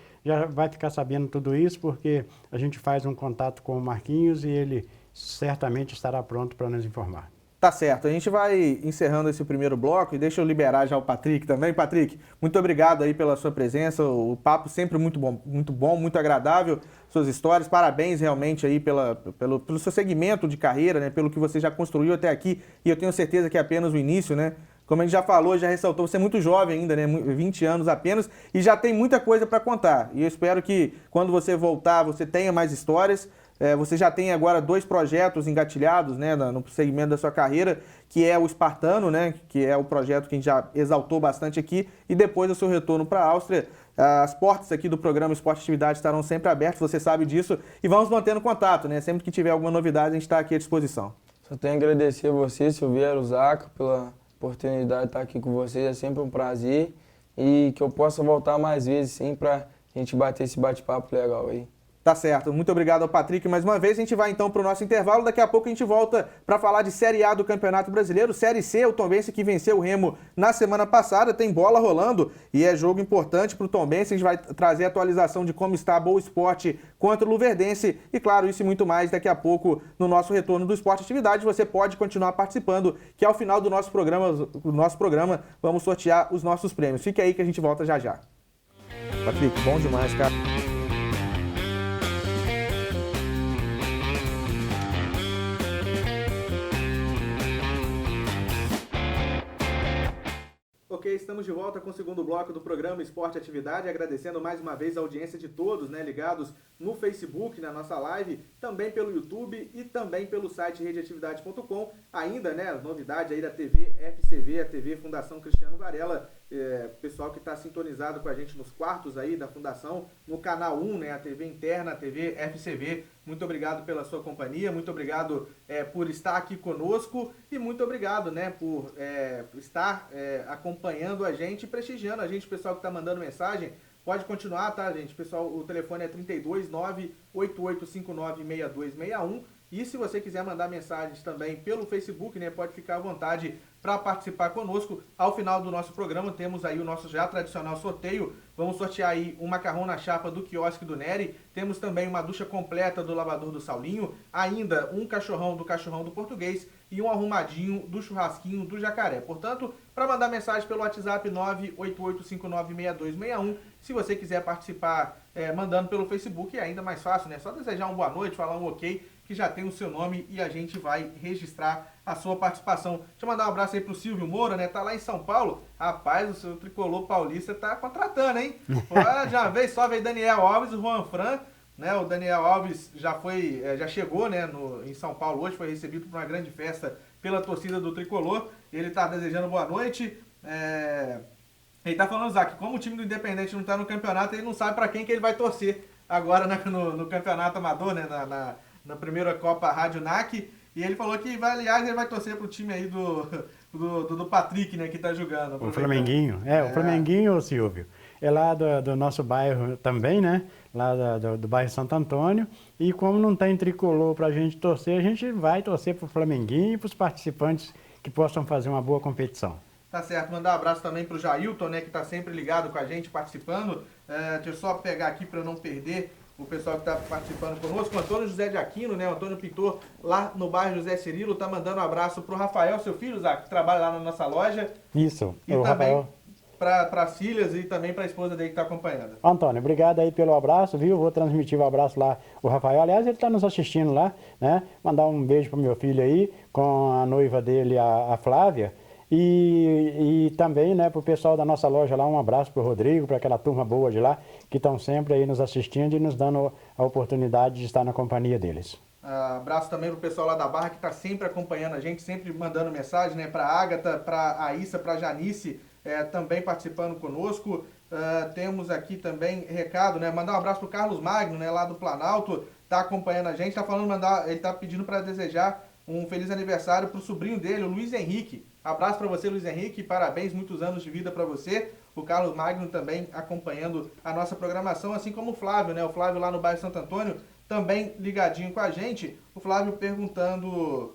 vai ficar sabendo tudo isso, porque a gente faz um contato com o Marquinhos e ele certamente estará pronto para nos informar. Tá certo, a gente vai encerrando esse primeiro bloco e deixa eu liberar já o Patrick também. Patrick, muito obrigado aí pela sua presença, o papo sempre muito bom, muito agradável, suas histórias, parabéns realmente aí pelo seu segmento de carreira, né, pelo que você já construiu até aqui, e eu tenho certeza que é apenas o início, né? Como a gente já falou, já ressaltou, você é muito jovem ainda, né? 20 anos apenas, e já tem muita coisa para contar. E eu espero que quando você voltar, você tenha mais histórias. Você já tem agora 2 projetos engatilhados, né, no segmento da sua carreira, que é o Espartano, né, que é o projeto que a gente já exaltou bastante aqui, e depois do seu retorno para a Áustria. As portas aqui do programa Esporte Atividade estarão sempre abertas, você sabe disso, e vamos mantendo contato, né? Sempre que tiver alguma novidade, a gente está aqui à disposição. Só tenho a agradecer a você, Silveira, o Zaca, pela oportunidade de estar aqui com vocês, é sempre um prazer, e que eu possa voltar mais vezes, sim, para a gente bater esse bate-papo legal aí. Tá certo, muito obrigado ao Patrick mais uma vez. A gente vai então para o nosso intervalo. Daqui a pouco a gente volta para falar de Série A do Campeonato Brasileiro. Série C, o Tombense que venceu o Remo na semana passada, tem bola rolando e é jogo importante para o Tombense. A gente vai trazer a atualização de como está a Boa Esporte contra o Luverdense e, claro, isso e muito mais daqui a pouco no nosso retorno do Esporte Atividade. Você pode continuar participando, que ao final do nosso programa vamos sortear os nossos prêmios. Fique aí que a gente volta já já. Patrick, bom demais, cara. Ok, estamos de volta com o segundo bloco do programa Esporte Atividade, agradecendo mais uma vez a audiência de todos, né, ligados no Facebook, na nossa live, também pelo YouTube e também pelo site redeatividade.com. Ainda, né, novidade aí da TV FCV, a TV Fundação Cristiano Varela, pessoal que está sintonizado com a gente nos quartos aí da Fundação, no canal 1, né, a TV interna, a TV FCV. Muito obrigado pela sua companhia, muito obrigado por estar aqui conosco e muito obrigado, né, por estar acompanhando a gente e prestigiando a gente, o pessoal que está mandando mensagem. Pode continuar, tá, gente? Pessoal, o telefone é 329-8859-6261. E se você quiser mandar mensagens também pelo Facebook, né, pode ficar à vontade para participar conosco. Ao final do nosso programa temos aí o nosso já tradicional sorteio. Vamos sortear aí um macarrão na chapa do quiosque do Nery. Temos também uma ducha completa do lavador do Saulinho. Ainda um cachorrão do Português e um arrumadinho do churrasquinho do Jacaré. Portanto, para mandar mensagem pelo WhatsApp 988596261. Se você quiser participar mandando pelo Facebook, é ainda mais fácil, né? Só desejar uma boa noite, falar um ok, que já tem o seu nome e a gente vai registrar a sua participação. Deixa eu mandar um abraço aí pro Silvio Moura, né? Tá lá em São Paulo. Rapaz, o seu tricolor paulista tá contratando, hein? De uma vez só veio Daniel Alves, o Juan Fran, né? O Daniel Alves já chegou, né, em São Paulo hoje, foi recebido por uma grande festa pela torcida do tricolor. Ele tá desejando boa noite. Ele tá falando, Zac, como o time do Independente não tá no campeonato, ele não sabe para quem que ele vai torcer agora no campeonato amador, né? Na primeira Copa Rádio NAC, e ele falou que, aliás, ele vai torcer pro time aí do Patrick, né, que tá jogando. O Flamenguinho, o Flamenguinho, Silvio, é lá do nosso bairro também, né, lá do bairro Santo Antônio, e como não tem tricolor pra gente torcer, a gente vai torcer pro Flamenguinho e pros participantes que possam fazer uma boa competição. Tá certo, mandar um abraço também pro Jailton, né, que tá sempre ligado com a gente, participando. Deixa eu só pegar aqui para não perder o pessoal que está participando conosco. O Antônio José de Aquino, né? O Antônio Pintor, lá no bairro José Cirilo, tá mandando um abraço pro Rafael, seu filho, Zac, que trabalha lá na nossa loja. Isso, e o também Rafael. Para as filhas e também para a esposa dele que está acompanhando. Antônio, obrigado aí pelo abraço, viu? Vou transmitir o abraço lá, o Rafael. Aliás, ele está nos assistindo lá, né? Mandar um beijo pro meu filho aí, com a noiva dele, a Flávia. E também, né, para o pessoal da nossa loja lá, um abraço para o Rodrigo, para aquela turma boa de lá, que estão sempre aí nos assistindo e nos dando a oportunidade de estar na companhia deles. Abraço também pro pessoal lá da Barra que está sempre acompanhando a gente, sempre mandando mensagem, né? Para a Ágata, para a Aissa, para a Janice, também participando conosco. Temos aqui também recado, né? Mandar um abraço pro Carlos Magno, né? Lá do Planalto, tá acompanhando a gente, tá falando, ele tá pedindo para desejar um feliz aniversário pro sobrinho dele, o Luiz Henrique. Abraço para você, Luiz Henrique, parabéns, muitos anos de vida para você. O Carlos Magno também acompanhando a nossa programação, assim como o Flávio, né? O Flávio lá no bairro Santo Antônio, também ligadinho com a gente. O Flávio perguntando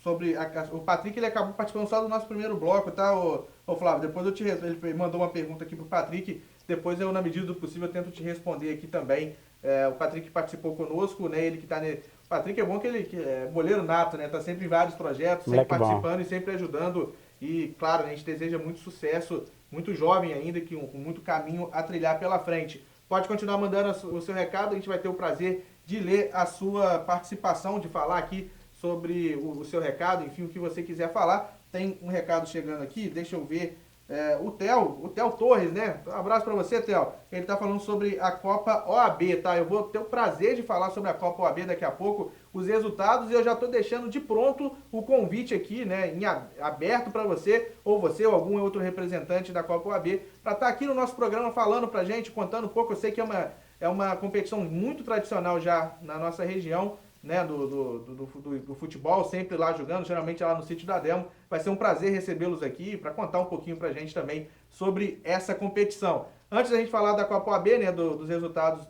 sobre... o Patrick, ele acabou participando só do nosso primeiro bloco, tá, ô Flávio? Depois eu te respondo. Ele mandou uma pergunta aqui pro Patrick. Depois eu, na medida do possível, tento te responder aqui também. O Patrick participou conosco, né? Ele que tá... O Patrick é bom que ele é boleiro nato, né? Tá sempre em vários projetos, sempre participando e sempre ajudando. E, claro, a gente deseja muito sucesso, muito jovem ainda, com muito caminho a trilhar pela frente. Pode continuar mandando o seu recado, a gente vai ter o prazer de ler a sua participação, de falar aqui sobre o seu recado, enfim, o que você quiser falar. Tem um recado chegando aqui, deixa eu ver. O Theo Torres, né? Um abraço para você, Theo. Ele está falando sobre a Copa OAB, tá? Eu vou ter o prazer de falar sobre a Copa OAB daqui a pouco, os resultados, e eu já estou deixando de pronto o convite aqui, né? Aberto para você ou algum outro representante da Copa OAB, para estar aqui no nosso programa falando para a gente, contando um pouco. Eu sei que é uma competição muito tradicional já na nossa região, né, do futebol, sempre lá jogando, geralmente lá no sítio da Delmo. Vai ser um prazer recebê-los aqui para contar um pouquinho pra gente também sobre essa competição. Antes da gente falar da Copa OAB, né, dos resultados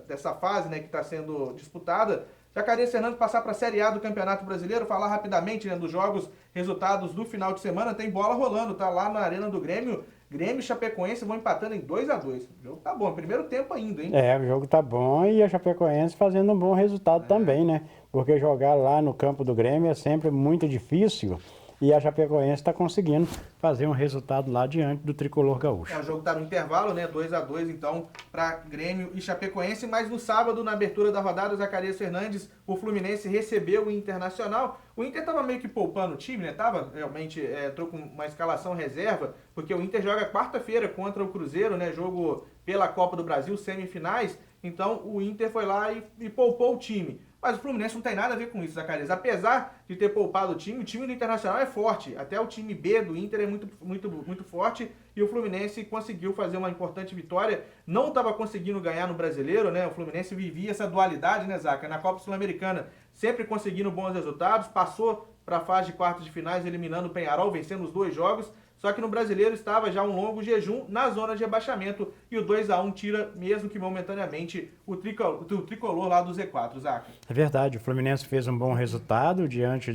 dessa fase, né, que está sendo disputada, já queria, Fernando, passar para a Série A do Campeonato Brasileiro, falar rapidamente, né, dos jogos, resultados do final de semana. Tem bola rolando, tá lá na Arena do Grêmio. Grêmio e Chapecoense vão empatando em 2-2. O jogo tá bom, primeiro tempo ainda, hein? O jogo tá bom e a Chapecoense fazendo um bom resultado também, né? Porque jogar lá no campo do Grêmio é sempre muito difícil e a Chapecoense está conseguindo fazer um resultado lá diante do Tricolor Gaúcho. O jogo tá no intervalo, né? 2-2, então, para Grêmio e Chapecoense. Mas no sábado, na abertura da rodada, o Zacarias Fernandes, o Fluminense recebeu o Internacional. O Inter tava meio que poupando o time, né? Tava realmente, entrou com uma escalação reserva, porque o Inter joga quarta-feira contra o Cruzeiro, né? Jogo pela Copa do Brasil, semifinais. Então o Inter foi lá e poupou o time. Mas o Fluminense não tem nada a ver com isso, Zacarias. Apesar de ter poupado o time do Internacional é forte. Até o time B do Inter é muito, muito, muito forte. E o Fluminense conseguiu fazer uma importante vitória. Não estava conseguindo ganhar no Brasileiro, né? O Fluminense vivia essa dualidade, né, Zaca? Na Copa Sul-Americana, sempre conseguindo bons resultados. Passou para a fase de quartas de finais, eliminando o Peñarol, vencendo os 2 jogos. Só que no Brasileiro estava já um longo jejum na zona de rebaixamento. E o 2-1 tira, mesmo que momentaneamente, o tricolor lá do Z4, Zaca. É verdade, o Fluminense fez um bom resultado diante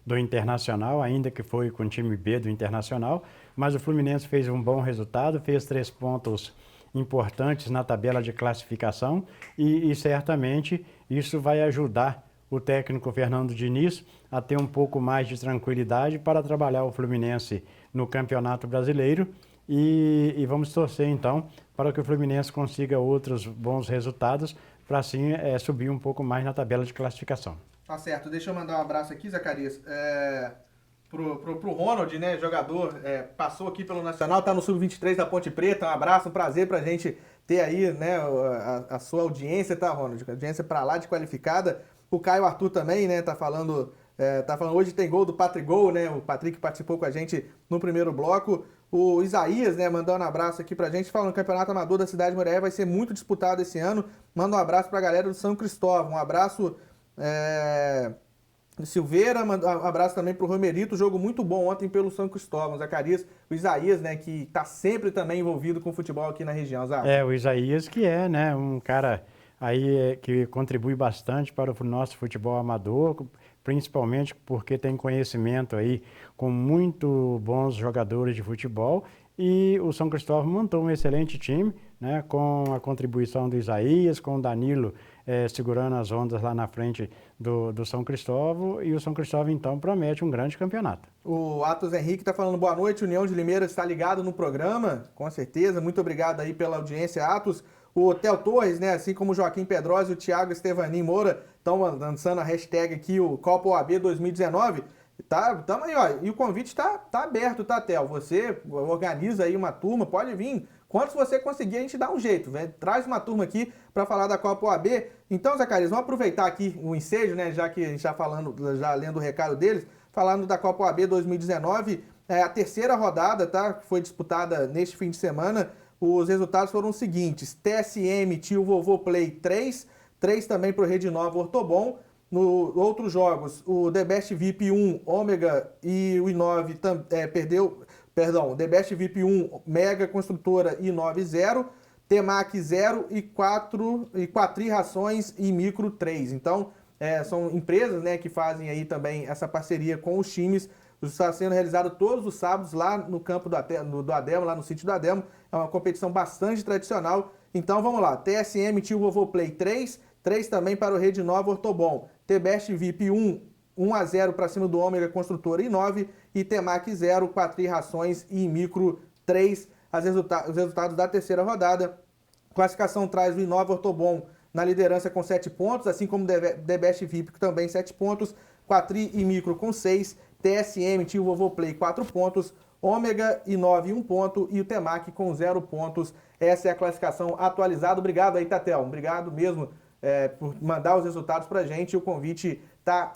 do Internacional, ainda que foi com o time B do Internacional. Mas o Fluminense fez um bom resultado, fez 3 pontos importantes na tabela de classificação. E certamente isso vai ajudar o técnico Fernando Diniz a ter um pouco mais de tranquilidade para trabalhar o Fluminense no Campeonato Brasileiro e vamos torcer então para que o Fluminense consiga outros bons resultados para assim subir um pouco mais na tabela de classificação. Tá certo, deixa eu mandar um abraço aqui, Zacarias, pro Ronald, né, jogador, passou aqui pelo Nacional, tá no Sub-23 da Ponte Preta. Um abraço, um prazer pra gente ter aí, né, a sua audiência, tá, Ronald? Audiência pra lá de qualificada. O Caio Arthur também, né, tá falando hoje tem gol do Patrigol, né, o Patrick participou com a gente no primeiro bloco. O Isaías, né, mandando um abraço aqui pra gente, falando que o Campeonato Amador da cidade de Muriaé vai ser muito disputado esse ano. Manda um abraço pra galera do São Cristóvão, um abraço Silveira, um abraço também pro Romerito, jogo muito bom ontem pelo São Cristóvão. Zacarias, o Isaías, né, que tá sempre também envolvido com o futebol aqui na região, Zac. O Isaías que né, um cara aí que contribui bastante para o nosso futebol amador, principalmente porque tem conhecimento aí com muito bons jogadores de futebol, e o São Cristóvão montou um excelente time, né, com a contribuição do Isaías, com o Danilo segurando as ondas lá na frente do São Cristóvão, e o São Cristóvão então promete um grande campeonato. O Atos Henrique está falando boa noite, União de Limeira está ligado no programa, com certeza, muito obrigado aí pela audiência, Atos. O Theo Torres, né, assim como o Joaquim Pedrosa e o Thiago Estevanin Moura estão lançando a hashtag aqui, o Copa OAB 2019. Tamo aí, ó. E o convite tá aberto, tá, Theo? Você organiza aí uma turma, pode vir. Quantos você conseguir, a gente dá um jeito. Traz uma turma aqui para falar da Copa OAB. Então, Zacarias, vamos aproveitar aqui o ensejo, né? Já que a gente está falando, já lendo o recado deles, falando da Copa OAB 2019, a terceira rodada, tá? Que foi disputada neste fim de semana. Os resultados foram os seguintes: TSM Tio Vovô Play 3 também para o Rede Nova Ortobon. No outros jogos, o The Best VIP 1, Ômega e o I9 The Best VIP 1, Mega Construtora I9 0, Temac 0 e 4 Rações e Micro 3. Então, são empresas, né, que fazem aí também essa parceria com os times. Isso está sendo realizado todos os sábados lá no campo do Ademo, lá no sítio do Ademo. É uma competição bastante tradicional. Então, vamos lá. TSM Tio Vovô Play 3 também para o Rede Nova Ortobon. TBest VIP 1-0 para cima do Ômega Construtora I9 e Temac 0, 4 Rações e Micro 3. Os resultados da terceira rodada. Classificação traz o I9 Ortobon na liderança com 7 pontos, assim como o TBest VIP também 7 pontos, 4 e Micro com 6, TSM Tio Vovô Play 4 pontos, Ômega I9 1 ponto e o Temac com 0 pontos. Essa é a classificação atualizada. Obrigado aí, Tatel. Obrigado mesmo por mandar os resultados pra gente. O convite tá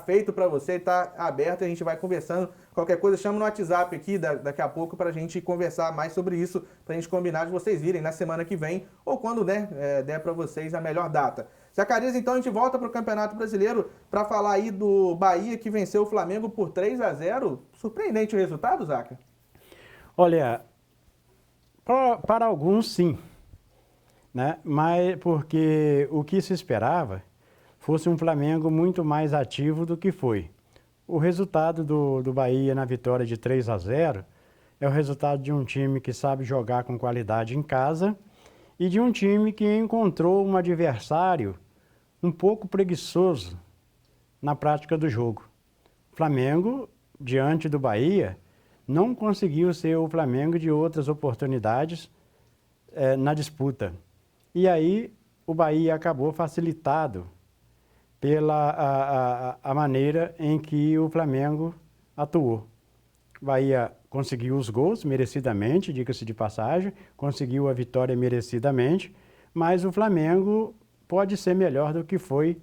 feito para você, tá aberto e a gente vai conversando. Qualquer coisa, chama no WhatsApp aqui daqui a pouco pra gente conversar mais sobre isso, pra gente combinar de vocês virem na semana que vem ou quando der para vocês a melhor data. Zacarias, então a gente volta pro Campeonato Brasileiro para falar aí do Bahia que venceu o Flamengo por 3-0. Surpreendente o resultado, Zaca? Olha, para alguns sim, né? Mas porque o que se esperava fosse um Flamengo muito mais ativo do que foi. O resultado do Bahia na vitória de 3-0 é o resultado de um time que sabe jogar com qualidade em casa e de um time que encontrou um adversário um pouco preguiçoso na prática do jogo. O Flamengo, diante do Bahia, não conseguiu ser o Flamengo de outras oportunidades na disputa. E aí o Bahia acabou facilitado pela a maneira em que o Flamengo atuou. O Bahia conseguiu os gols merecidamente, diga-se de passagem, conseguiu a vitória merecidamente, mas o Flamengo pode ser melhor do que foi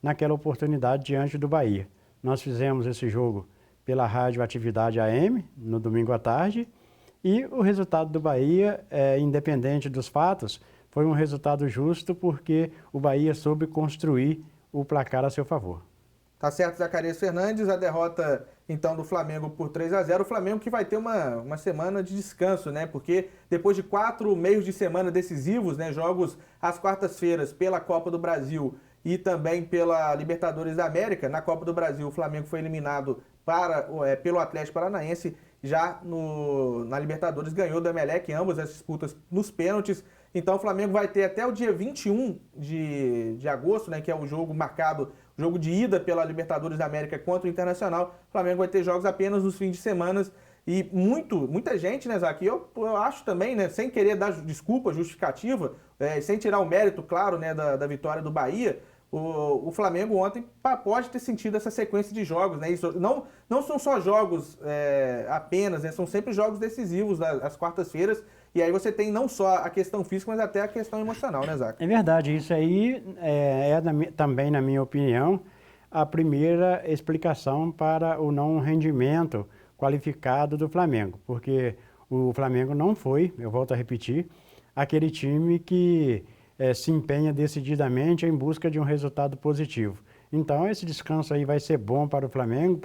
naquela oportunidade diante do Bahia. Nós fizemos esse jogo pela Rádio Atividade AM, no domingo à tarde, e o resultado do Bahia, independente dos fatos, foi um resultado justo porque o Bahia soube construir o placar a seu favor. Tá certo, Zacarias Fernandes, a derrota então do Flamengo por 3-0. O Flamengo que vai ter uma semana de descanso, né? Porque depois de 4 meios de semana decisivos, né? Jogos às quartas-feiras pela Copa do Brasil e também pela Libertadores da América. Na Copa do Brasil, o Flamengo foi eliminado pelo Atlético Paranaense. Já na Libertadores ganhou do Emelec, ambas as disputas nos pênaltis. Então o Flamengo vai ter até o dia 21 de agosto, né, que é o jogo marcado, jogo de ida pela Libertadores da América contra o Internacional. O Flamengo vai ter jogos apenas nos fins de semana. E muita gente, né, Zac, eu acho também, né, sem querer dar desculpa, justificativa, sem tirar o mérito, claro, né, da vitória do Bahia, o Flamengo ontem pode ter sentido essa sequência de jogos, né? Isso não são só jogos apenas, né? São sempre jogos decisivos às quartas-feiras. E aí você tem não só a questão física, mas até a questão emocional, né, Zac? É verdade, isso aí também, na minha opinião, a primeira explicação para o não rendimento qualificado do Flamengo. Porque o Flamengo não foi, eu volto a repetir, aquele time que se empenha decididamente em busca de um resultado positivo. Então esse descanso aí vai ser bom para o Flamengo,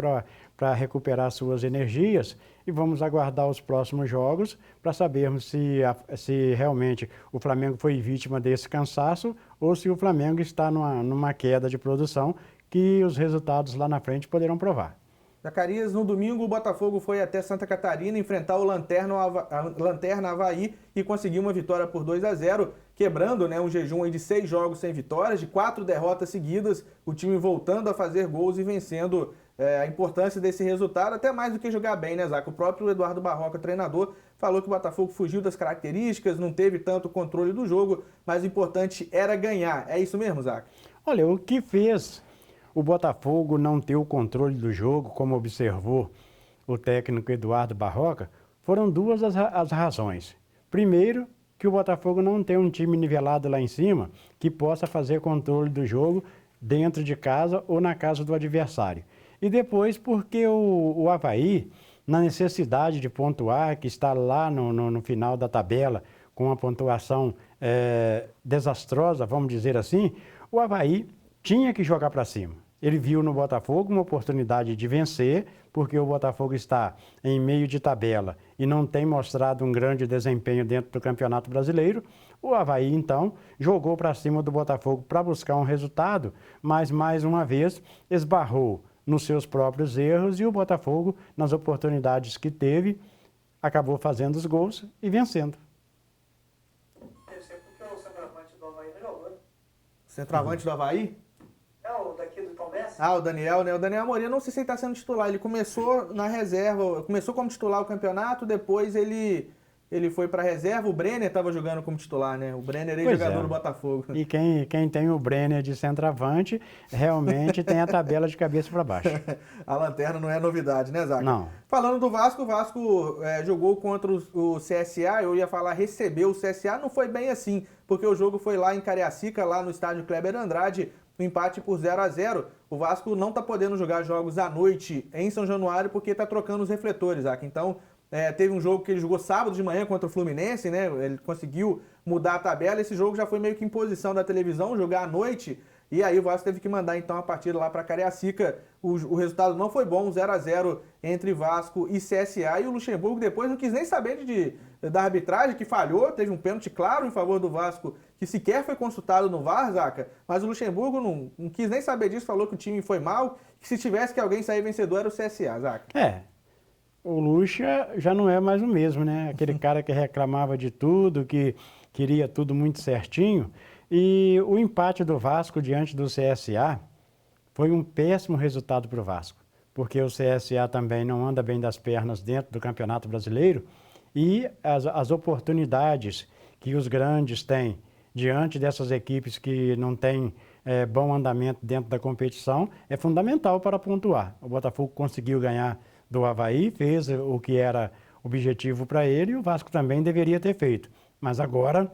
para recuperar suas energias, e vamos aguardar os próximos jogos para sabermos se realmente o Flamengo foi vítima desse cansaço ou se o Flamengo está numa queda de produção que os resultados lá na frente poderão provar. Zacarias, no domingo o Botafogo foi até Santa Catarina enfrentar o Lanterna Avaí e conseguiu uma vitória por 2-0, quebrando, né, um jejum aí de 6 jogos sem vitórias, de 4 derrotas seguidas, o time voltando a fazer gols e vencendo. A importância desse resultado, até mais do que jogar bem, né, Zac? O próprio Eduardo Barroca, treinador, falou que o Botafogo fugiu das características, não teve tanto controle do jogo, mas o importante era ganhar. É isso mesmo, Zac? Olha, o que fez o Botafogo não ter o controle do jogo, como observou o técnico Eduardo Barroca, foram duas as razões. Primeiro, que o Botafogo não tem um time nivelado lá em cima que possa fazer controle do jogo dentro de casa ou na casa do adversário. E depois porque o Avaí, na necessidade de pontuar, que está lá no final da tabela, com uma pontuação desastrosa, vamos dizer assim, o Avaí tinha que jogar para cima. Ele viu no Botafogo uma oportunidade de vencer, porque o Botafogo está em meio de tabela e não tem mostrado um grande desempenho dentro do Campeonato Brasileiro. O Avaí, então, jogou para cima do Botafogo para buscar um resultado, mas, mais uma vez, esbarrou nos seus próprios erros e o Botafogo, nas oportunidades que teve, acabou fazendo os gols e vencendo. Deve ser porque o centroavante do Avaí não jogou. Centroavante do Avaí? É o daqui do Tombense? Ah, o Daniel, né? O Daniel Amorim, não sei se ele está sendo titular. Ele começou na reserva, começou como titular o campeonato, depois ele foi para a reserva. O Brenner estava jogando como titular, né? O Brenner é jogador do Botafogo. E quem tem o Brenner de centroavante, realmente tem a tabela de cabeça para baixo. A lanterna não é novidade, né, Zaca? Não. Falando do Vasco, o Vasco jogou contra o CSA, eu ia falar recebeu o CSA, não foi bem assim, porque o jogo foi lá em Cariacica, lá no estádio Kleber Andrade, um empate por 0-0. O Vasco não está podendo jogar jogos à noite em São Januário porque está trocando os refletores, Zaca. Então, teve um jogo que ele jogou sábado de manhã contra o Fluminense, né? Ele conseguiu mudar a tabela. Esse jogo já foi meio que imposição da televisão, jogar à noite. E aí o Vasco teve que mandar então a partida lá para Cariacica. O resultado não foi bom, 0-0 entre Vasco e CSA. E o Luxemburgo depois não quis nem saber da arbitragem, que falhou. Teve um pênalti claro em favor do Vasco, que sequer foi consultado no VAR, Zaca. Mas o Luxemburgo não quis nem saber disso, falou que o time foi mal, que se tivesse que alguém sair vencedor era o CSA, Zaca. O Luxa já não é mais o mesmo, né? Aquele cara que reclamava de tudo, que queria tudo muito certinho. E o empate do Vasco diante do CSA foi um péssimo resultado para o Vasco, porque o CSA também não anda bem das pernas dentro do Campeonato Brasileiro e as oportunidades que os grandes têm diante dessas equipes que não têm bom andamento dentro da competição é fundamental para pontuar. O Botafogo conseguiu ganhar do Avaí, fez o que era objetivo para ele e o Vasco também deveria ter feito. Mas agora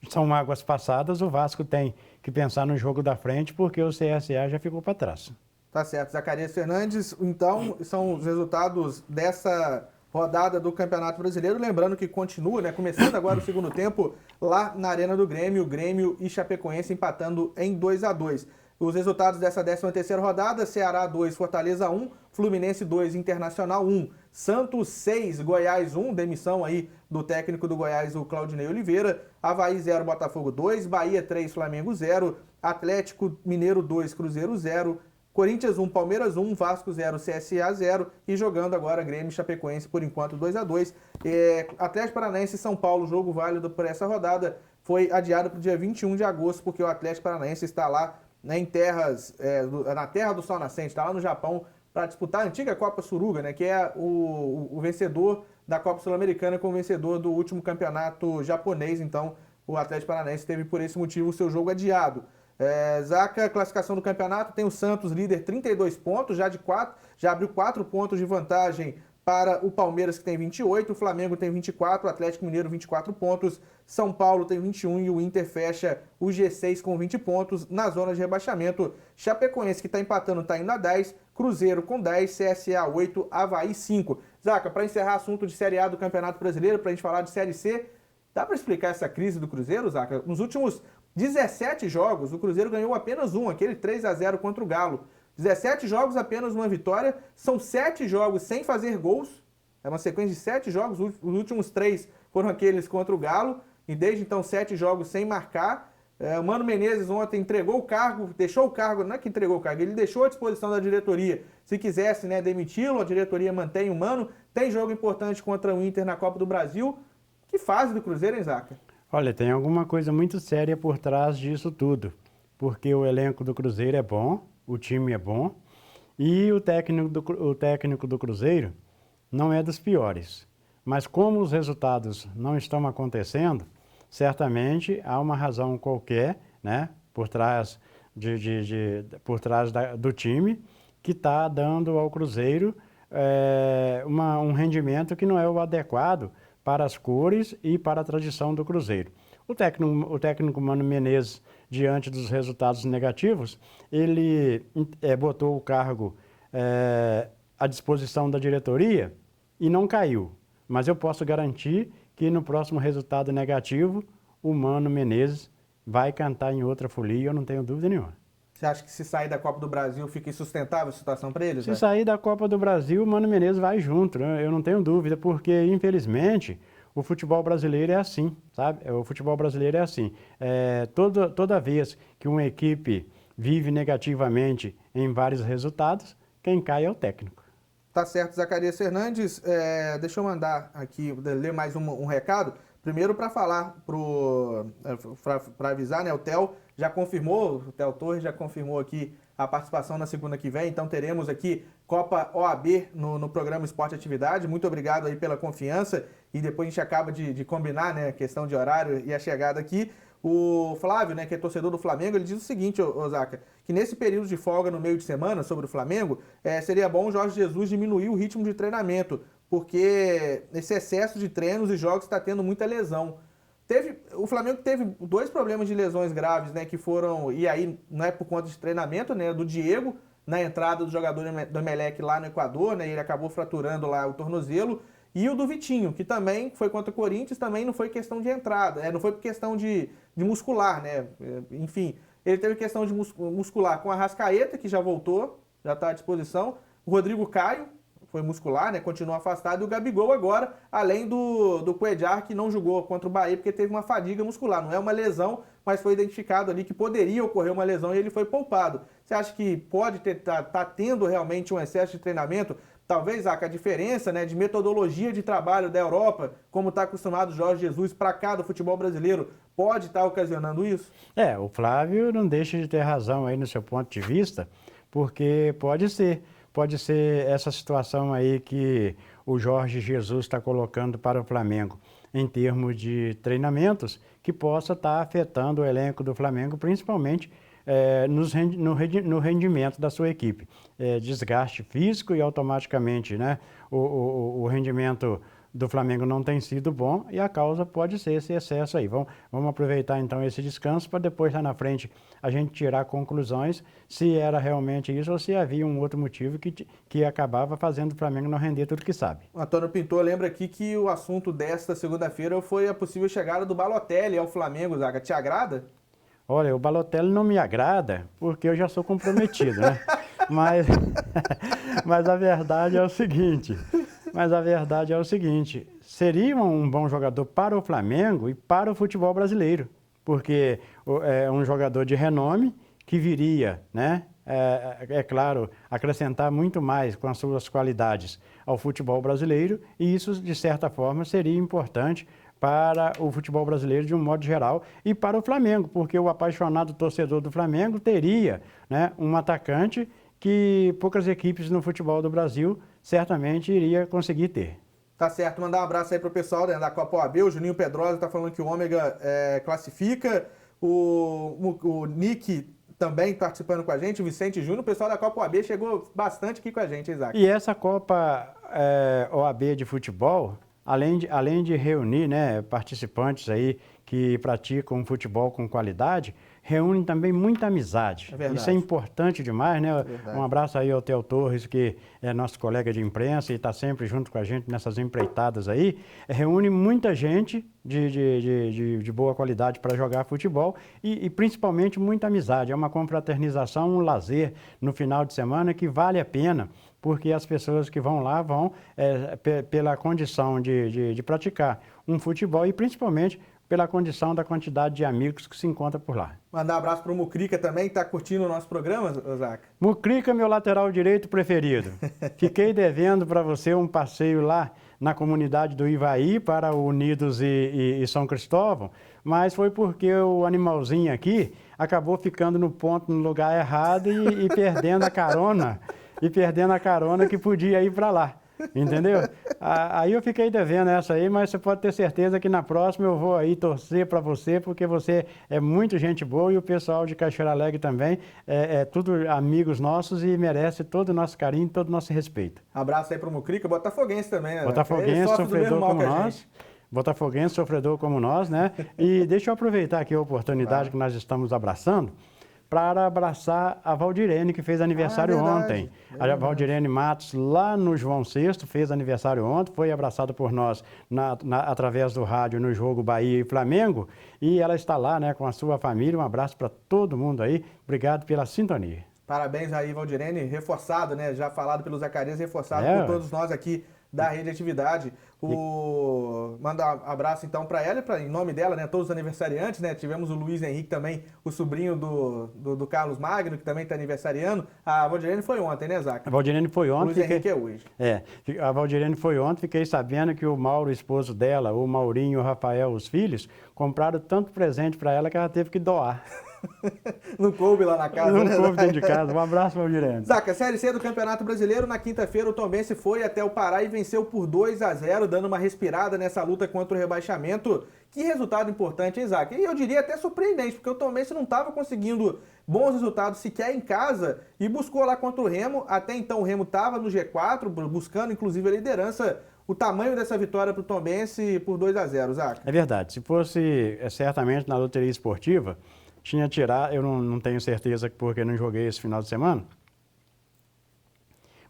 são águas passadas, o Vasco tem que pensar no jogo da frente porque o CSA já ficou para trás. Tá certo, Zacarias Fernandes. Então, são os resultados dessa rodada do Campeonato Brasileiro. Lembrando que continua, né? Começando agora o segundo tempo lá na Arena do Grêmio. Grêmio e Chapecoense empatando em 2-2. Os resultados dessa 13ª rodada: Ceará 2, Fortaleza 1, Fluminense 2, Internacional 1, Santos 6, Goiás 1, demissão aí do técnico do Goiás, o Claudinei Oliveira, Avaí 0, Botafogo 2, Bahia 3, Flamengo 0, Atlético Mineiro 2, Cruzeiro 0, Corinthians 1, Palmeiras 1, Vasco 0, CSA 0 e jogando agora Grêmio e Chapecoense por enquanto 2-2. Atlético Paranaense e São Paulo, jogo válido por essa rodada, foi adiado para o dia 21 de agosto porque o Atlético Paranaense está lá em terras, na terra do Sol Nascente, está lá no Japão para disputar a antiga Copa Suruga, né, que é o vencedor da Copa Sul-Americana com o vencedor do último campeonato japonês. Então o Atlético Paranaense teve por esse motivo o seu jogo adiado. Zaca, classificação do campeonato, tem o Santos líder 32 pontos, já abriu 4 pontos de vantagem para o Palmeiras, que tem 28, o Flamengo tem 24, o Atlético Mineiro 24 pontos, São Paulo tem 21 e o Inter fecha o G6 com 20 pontos na zona de rebaixamento. Chapecoense, que está empatando, está indo a 10, Cruzeiro com 10, CSA 8, Avaí 5. Zaca, para encerrar assunto de Série A do Campeonato Brasileiro, para a gente falar de Série C, dá para explicar essa crise do Cruzeiro, Zaca? Nos últimos 17 jogos, o Cruzeiro ganhou apenas um, aquele 3-0 contra o Galo. 17 jogos, apenas uma vitória, são 7 jogos sem fazer gols, é uma sequência de 7 jogos, os últimos 3 foram aqueles contra o Galo, e desde então 7 jogos sem marcar. O Mano Menezes ontem entregou o cargo, deixou o cargo, não é que entregou o cargo, ele deixou à disposição da diretoria, se quisesse, né, demiti-lo, a diretoria mantém o Mano, tem jogo importante contra o Inter na Copa do Brasil. Que fase do Cruzeiro, hein, Zaca? Olha, tem alguma coisa muito séria por trás disso tudo, porque o elenco do Cruzeiro é bom, o time é bom e o técnico do Cruzeiro não é dos piores. Mas como os resultados não estão acontecendo, certamente há uma razão qualquer, né, por trás por trás do time que está dando ao Cruzeiro um rendimento que não é o adequado para as cores e para a tradição do Cruzeiro. O técnico Mano Menezes, diante dos resultados negativos, ele botou o cargo à disposição da diretoria e não caiu. Mas eu posso garantir que no próximo resultado negativo, o Mano Menezes vai cantar em outra folia, eu não tenho dúvida nenhuma. Você acha que se sair da Copa do Brasil fica insustentável a situação para eles? Se sair da Copa do Brasil, o Mano Menezes vai junto, né? Eu não tenho dúvida, porque infelizmente o futebol brasileiro é assim, sabe? O futebol brasileiro é assim. Toda vez que uma equipe vive negativamente em vários resultados, quem cai é o técnico. Tá certo, Zacarias Fernandes. Deixa eu mandar aqui, ler mais um recado. Primeiro para falar, para avisar, né? O Theo já confirmou, o Theo Torres já confirmou aqui a participação na segunda que vem. Então teremos aqui Copa OAB no programa Esporte Atividade. Muito obrigado aí pela confiança. E depois a gente acaba de combinar, né? A questão de horário e a chegada aqui. O Flávio, né, que é torcedor do Flamengo, ele diz o seguinte, Zaca, que nesse período de folga no meio de semana sobre o Flamengo, seria bom o Jorge Jesus diminuir o ritmo de treinamento, porque esse excesso de treinos e jogos está tendo muita lesão. O Flamengo teve 2 problemas de lesões graves, né, que foram, e aí não é por conta de treinamento, né, do Diego, na entrada do jogador do Emelec lá no Equador, né, ele acabou fraturando lá o tornozelo, e o do Vitinho, que também foi contra o Corinthians, também não foi questão de entrada, não foi por questão de muscular, né? Enfim, ele teve questão de muscular com a Arrascaeta, que já voltou, já está à disposição. O Rodrigo Caio foi muscular, né? Continua afastado. E o Gabigol agora, além do Cuéllar, que não jogou contra o Bahia porque teve uma fadiga muscular. Não é uma lesão, mas foi identificado ali que poderia ocorrer uma lesão e ele foi poupado. Você acha que pode tá tendo realmente um excesso de treinamento? Talvez a diferença, né, de metodologia de trabalho da Europa, como está acostumado o Jorge Jesus para cá do futebol brasileiro, pode estar ocasionando isso? O Flávio não deixa de ter razão aí no seu ponto de vista, porque pode ser essa situação aí que o Jorge Jesus está colocando para o Flamengo em termos de treinamentos, que possa estar afetando o elenco do Flamengo, principalmente no rendimento da sua equipe. Desgaste físico e automaticamente, né, o rendimento do Flamengo não tem sido bom e a causa pode ser esse excesso aí. Vamos aproveitar então esse descanso para depois lá na frente a gente tirar conclusões se era realmente isso ou se havia um outro motivo que acabava fazendo o Flamengo não render tudo que sabe. O Antônio Pintor lembra aqui que o assunto desta segunda-feira foi a possível chegada do Balotelli ao Flamengo, Zaga. Te agrada? Olha, o Balotelli não me agrada porque eu já sou comprometido, né? Mas a verdade é o seguinte, seria um bom jogador para o Flamengo e para o futebol brasileiro, porque é um jogador de renome que viria, né? Claro, acrescentar muito mais com as suas qualidades ao futebol brasileiro e isso, de certa forma, seria importante para o futebol brasileiro de um modo geral e para o Flamengo, porque o apaixonado torcedor do Flamengo teria, né, um atacante que poucas equipes no futebol do Brasil certamente iria conseguir ter. Tá certo, mandar um abraço aí pro pessoal, né, da Copa OAB, o Juninho Pedrosa tá falando que o Ômega classifica, o Nick também participando com a gente, o Vicente Júnior, o pessoal da Copa OAB chegou bastante aqui com a gente, Isaac. E essa Copa OAB de futebol, além de reunir, né, participantes aí que praticam futebol com qualidade, reúne também muita amizade. Isso é importante demais, né? Um abraço aí ao Theo Torres, que é nosso colega de imprensa e está sempre junto com a gente nessas empreitadas aí. Reúne muita gente de boa qualidade para jogar futebol e principalmente muita amizade. É uma confraternização, um lazer no final de semana que vale a pena, porque as pessoas que vão lá vão pela condição de praticar um futebol e principalmente pela condição da quantidade de amigos que se encontra por lá. Mandar um abraço para o Mucrica também, que está curtindo o nosso programa, Zaca. Mucrica, meu lateral direito preferido. Fiquei devendo para você um passeio lá na comunidade do Ivaí para o Unidos e São Cristóvão, mas foi porque o animalzinho aqui acabou ficando no lugar errado e perdendo a carona, que podia ir para lá. entendeu? Aí eu fiquei devendo essa aí, mas você pode ter certeza que na próxima eu vou aí torcer para você, porque você é muito gente boa e o pessoal de Cachoeira Alegre também é tudo amigos nossos e merece todo o nosso carinho, todo o nosso respeito. Abraço aí pro Mucrica, botafoguense também, né? Botafoguense, sofredor como nós. Botafoguense, sofredor como nós, né? E deixa eu aproveitar aqui a oportunidade que nós estamos abraçando para abraçar a Valdirene, que fez aniversário ontem. A Valdirene Matos, lá no João VI, fez aniversário ontem, foi abraçada por nós através do rádio no jogo Bahia e Flamengo, e ela está lá, né, com a sua família. Um abraço para todo mundo aí. Obrigado pela sintonia. Parabéns aí, Valdirene, reforçado, né? Já falado pelo Zacarias, reforçado por todos nós aqui da Rede Atividade. Manda um abraço então para ela e em nome dela, né? Todos os aniversariantes, né? Tivemos o Luiz Henrique também, o sobrinho do Carlos Magno, que também está aniversariando. A Valdirene foi ontem, né, Zaca? A Valdirene foi ontem. O Luiz Henrique é hoje. A Valdirene foi ontem, fiquei sabendo que o Mauro, o esposo dela, o Maurinho, o Rafael, os filhos, compraram tanto presente para ela que ela teve que doar. Não coube lá na casa, Não né? coube dentro de casa. Um abraço, Valdirene. Zaca, Série C do Campeonato Brasileiro, na quinta-feira o Tombense foi até o Pará e venceu por 2-0, dando uma respirada nessa luta contra o rebaixamento. Que resultado importante, hein, Zaca? E eu diria até surpreendente, porque o Tombense não estava conseguindo bons resultados sequer em casa e buscou lá contra o Remo. Até então o Remo estava no G4, buscando inclusive a liderança. O tamanho dessa vitória para o Tombense por 2-0, Zaca? É verdade. Se fosse certamente na loteria esportiva, tinha tirado, eu não tenho certeza porque não joguei esse final de semana,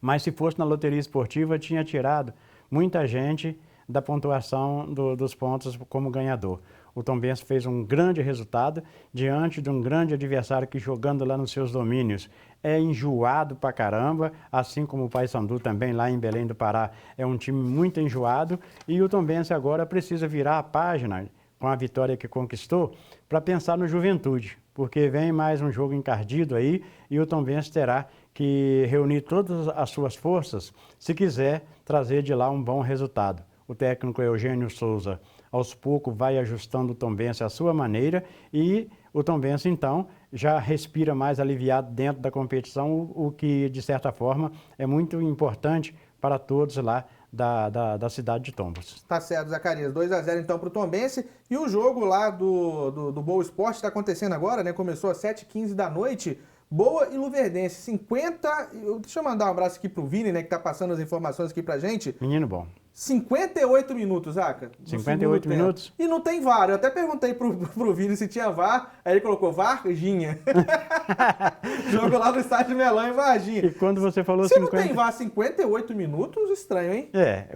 mas se fosse na loteria esportiva, tinha tirado muita gente da pontuação dos pontos como ganhador. O Tombense fez um grande resultado diante de um grande adversário que, jogando lá nos seus domínios, é enjoado pra caramba, assim como o Paysandu também lá em Belém do Pará é um time muito enjoado, e o Tombense agora precisa virar a página com a vitória que conquistou, para pensar no Juventude, porque vem mais um jogo encardido aí e o Tombense terá que reunir todas as suas forças se quiser trazer de lá um bom resultado. O técnico Eugênio Souza, aos poucos, vai ajustando o Tombense à sua maneira e o Tombense, então, já respira mais aliviado dentro da competição, o que, de certa forma, é muito importante para todos lá da cidade de Tombos. Tá certo, Zacarias. 2-0 então para o Tombense. E o jogo lá do Boa Esporte está acontecendo agora, né? Começou às 7h15 da noite. Boa e Luverdense, 50... Deixa eu mandar um abraço aqui pro Vini, né? Que tá passando as informações aqui pra gente. Menino bom. 58 minutos, Zaca. 58 minutos? E não tem VAR. Eu até perguntei pro Vini se tinha VAR. Aí ele colocou Varginha. Jogo lá no estádio Melão em Varginha. E quando você falou Se não tem VAR 58 minutos, estranho, hein?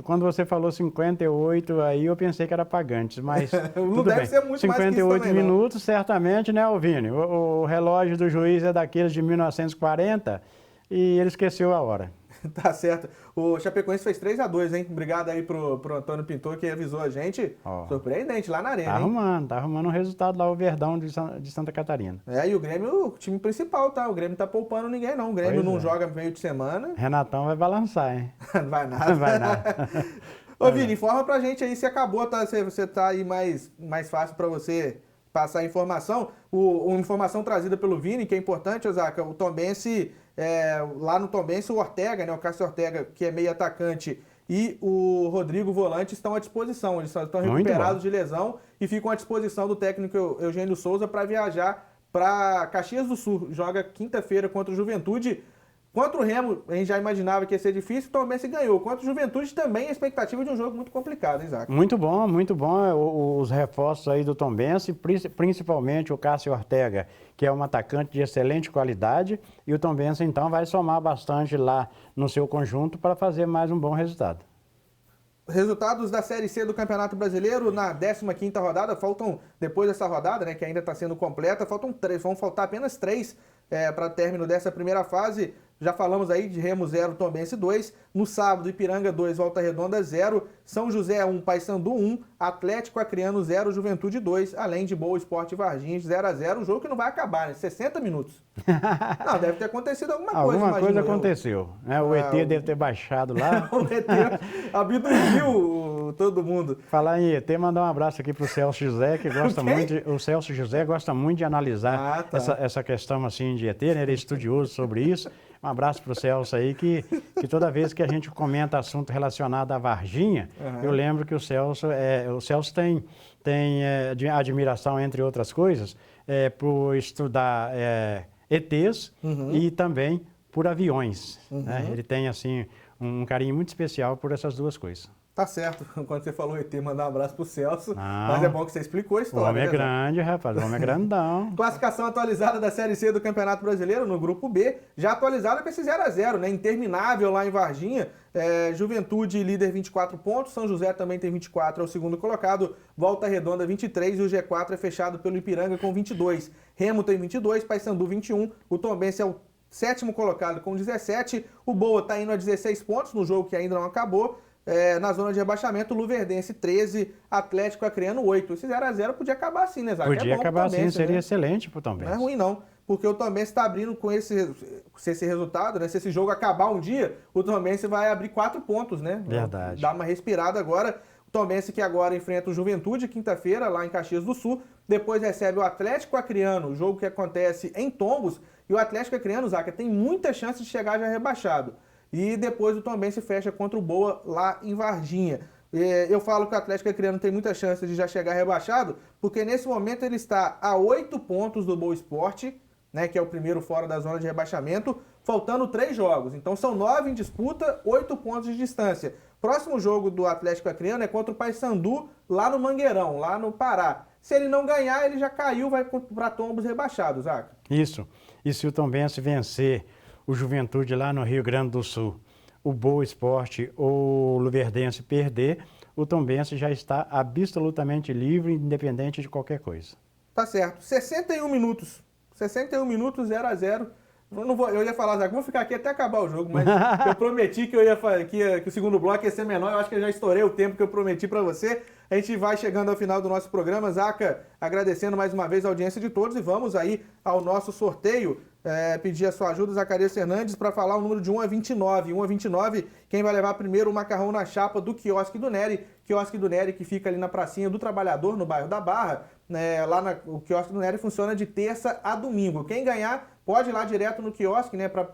Quando você falou 58, aí eu pensei que era pagantes, mas não tudo deve bem. ser muito 58 mais que isso também, minutos, não. Certamente, né, Vini? O relógio do juiz é daqueles de 1940 e ele esqueceu a hora. Tá certo. O Chapecoense fez 3-2, hein? Obrigado aí pro Antônio Pintor que avisou a gente. Surpreendente lá na arena, tá arrumando um resultado lá, o Verdão de Santa Catarina. E o Grêmio, o time principal, tá? O Grêmio tá poupando ninguém, não. O Grêmio não joga meio de semana. Renatão vai balançar, hein? Não vai nada. Vai nada. Ô, Vini, informa pra gente aí se acabou, tá? Se você tá aí mais fácil pra você passar a informação. Uma informação trazida pelo Vini, que é importante, Osaka, o Tombense... lá no Tombense, o Ortega, né, o Cássio Ortega, que é meio atacante, e o Rodrigo Volante estão à disposição. Eles estão recuperados de lesão e ficam à disposição do técnico Eugênio Souza para viajar para Caxias do Sul. Joga quinta-feira contra o Juventude. Contra o Remo, a gente já imaginava que ia ser difícil, o Tombense ganhou. Contra o Juventude também a expectativa de um jogo muito complicado, hein, Isaac? Muito bom, muito bom. Os reforços aí do Tombense, principalmente o Cássio Ortega, que é um atacante de excelente qualidade, e o Tombense, então, vai somar bastante lá no seu conjunto para fazer mais um bom resultado. Resultados da Série C do Campeonato Brasileiro na 15ª rodada, faltam, depois dessa rodada, né, que ainda está sendo completa, vão faltar apenas 3 para término dessa primeira fase. Já falamos aí de Remo 0, Tombense 2. No sábado, Ipiranga 2, Volta Redonda 0. São José 1, Paysandu 1. Atlético Acreano 0, Juventude 2. Além de Boa Esporte e Varginhos 0-0. Um jogo que não vai acabar, né? 60 minutos. Não, deve ter acontecido alguma coisa. Alguma coisa aconteceu. Né? O ET deve ter baixado lá. O ET abduziu todo mundo. Falar em ET, mandar um abraço aqui pro Celso José, que gosta muito. O Celso José gosta muito de analisar essa questão assim de ET, né? Ele é estudioso sobre isso. Um abraço para o Celso aí, que toda vez que a gente comenta assunto relacionado à Varginha, eu lembro que o Celso tem admiração, entre outras coisas, por estudar ETs e também por aviões. Né? Ele tem, assim, um carinho muito especial por essas duas coisas. Tá certo. Quando você falou ET, mandar um abraço pro Celso. Não. Mas é bom que você explicou a O história. homem é né, Zé? grande, rapaz. O homem é grandão. Classificação atualizada da Série C do Campeonato Brasileiro no Grupo B, já atualizada com esse 0x0, né? Interminável lá em Varginha. Juventude líder 24 pontos, São José também tem 24, é o segundo colocado, Volta Redonda 23 e o G4 é fechado pelo Ipiranga com 22. Remo tem 22, Paysandu 21, o Tombense é o sétimo colocado com 17, o Boa tá indo a 16 pontos no jogo que ainda não acabou. Na zona de rebaixamento, Luverdense 13, Atlético Acreano 8. Esse 0x0 podia acabar assim, né, Zaca? Podia acabar assim, seria né? excelente pro Tombense. Não é ruim não, porque o Tombense está abrindo com esse resultado, né? Se esse jogo acabar um dia, o Tombense vai abrir 4 pontos, né? Verdade. Dá uma respirada agora. O Tombense que agora enfrenta o Juventude, quinta-feira, lá em Caxias do Sul. Depois recebe o Atlético Acreano, o jogo que acontece em Tombos. E o Atlético Acreano, Zaca, tem muita chance de chegar já rebaixado. E depois o Tombense fecha contra o Boa lá em Varginha. Eu falo que o Atlético Acreano tem muita chance de já chegar rebaixado, porque nesse momento ele está a 8 pontos do Boa Esporte, né, que é o primeiro fora da zona de rebaixamento, faltando 3 jogos. Então são 9 em disputa, 8 pontos de distância. Próximo jogo do Atlético Acreano é contra o Paysandu, lá no Mangueirão, lá no Pará. Se ele não ganhar, ele já caiu, vai para Tombos rebaixados, Zaca. Isso. E se o Tombense vencer o Juventude lá no Rio Grande do Sul, o Boa Esporte ou o Luverdense perder, o Tombense já está absolutamente livre, independente de qualquer coisa. Tá certo. 61 minutos. 61 minutos, 0x0. Eu ia falar, Zaca, vamos ficar aqui até acabar o jogo, mas eu prometi que que o segundo bloco ia ser menor. Eu acho que eu já estourei o tempo que eu prometi para você. A gente vai chegando ao final do nosso programa. Zaca, agradecendo mais uma vez a audiência de todos e vamos aí ao nosso sorteio. Pedir a sua ajuda, Zacarias Fernandes, para falar o número de 1 a 29. 1 a 29, quem vai levar primeiro o macarrão na chapa do Quiosque do Nery. Quiosque do Nery, que fica ali na pracinha do Trabalhador, no bairro da Barra. O Quiosque do Nery funciona de terça a domingo. Quem ganhar pode ir lá direto no quiosque, né, para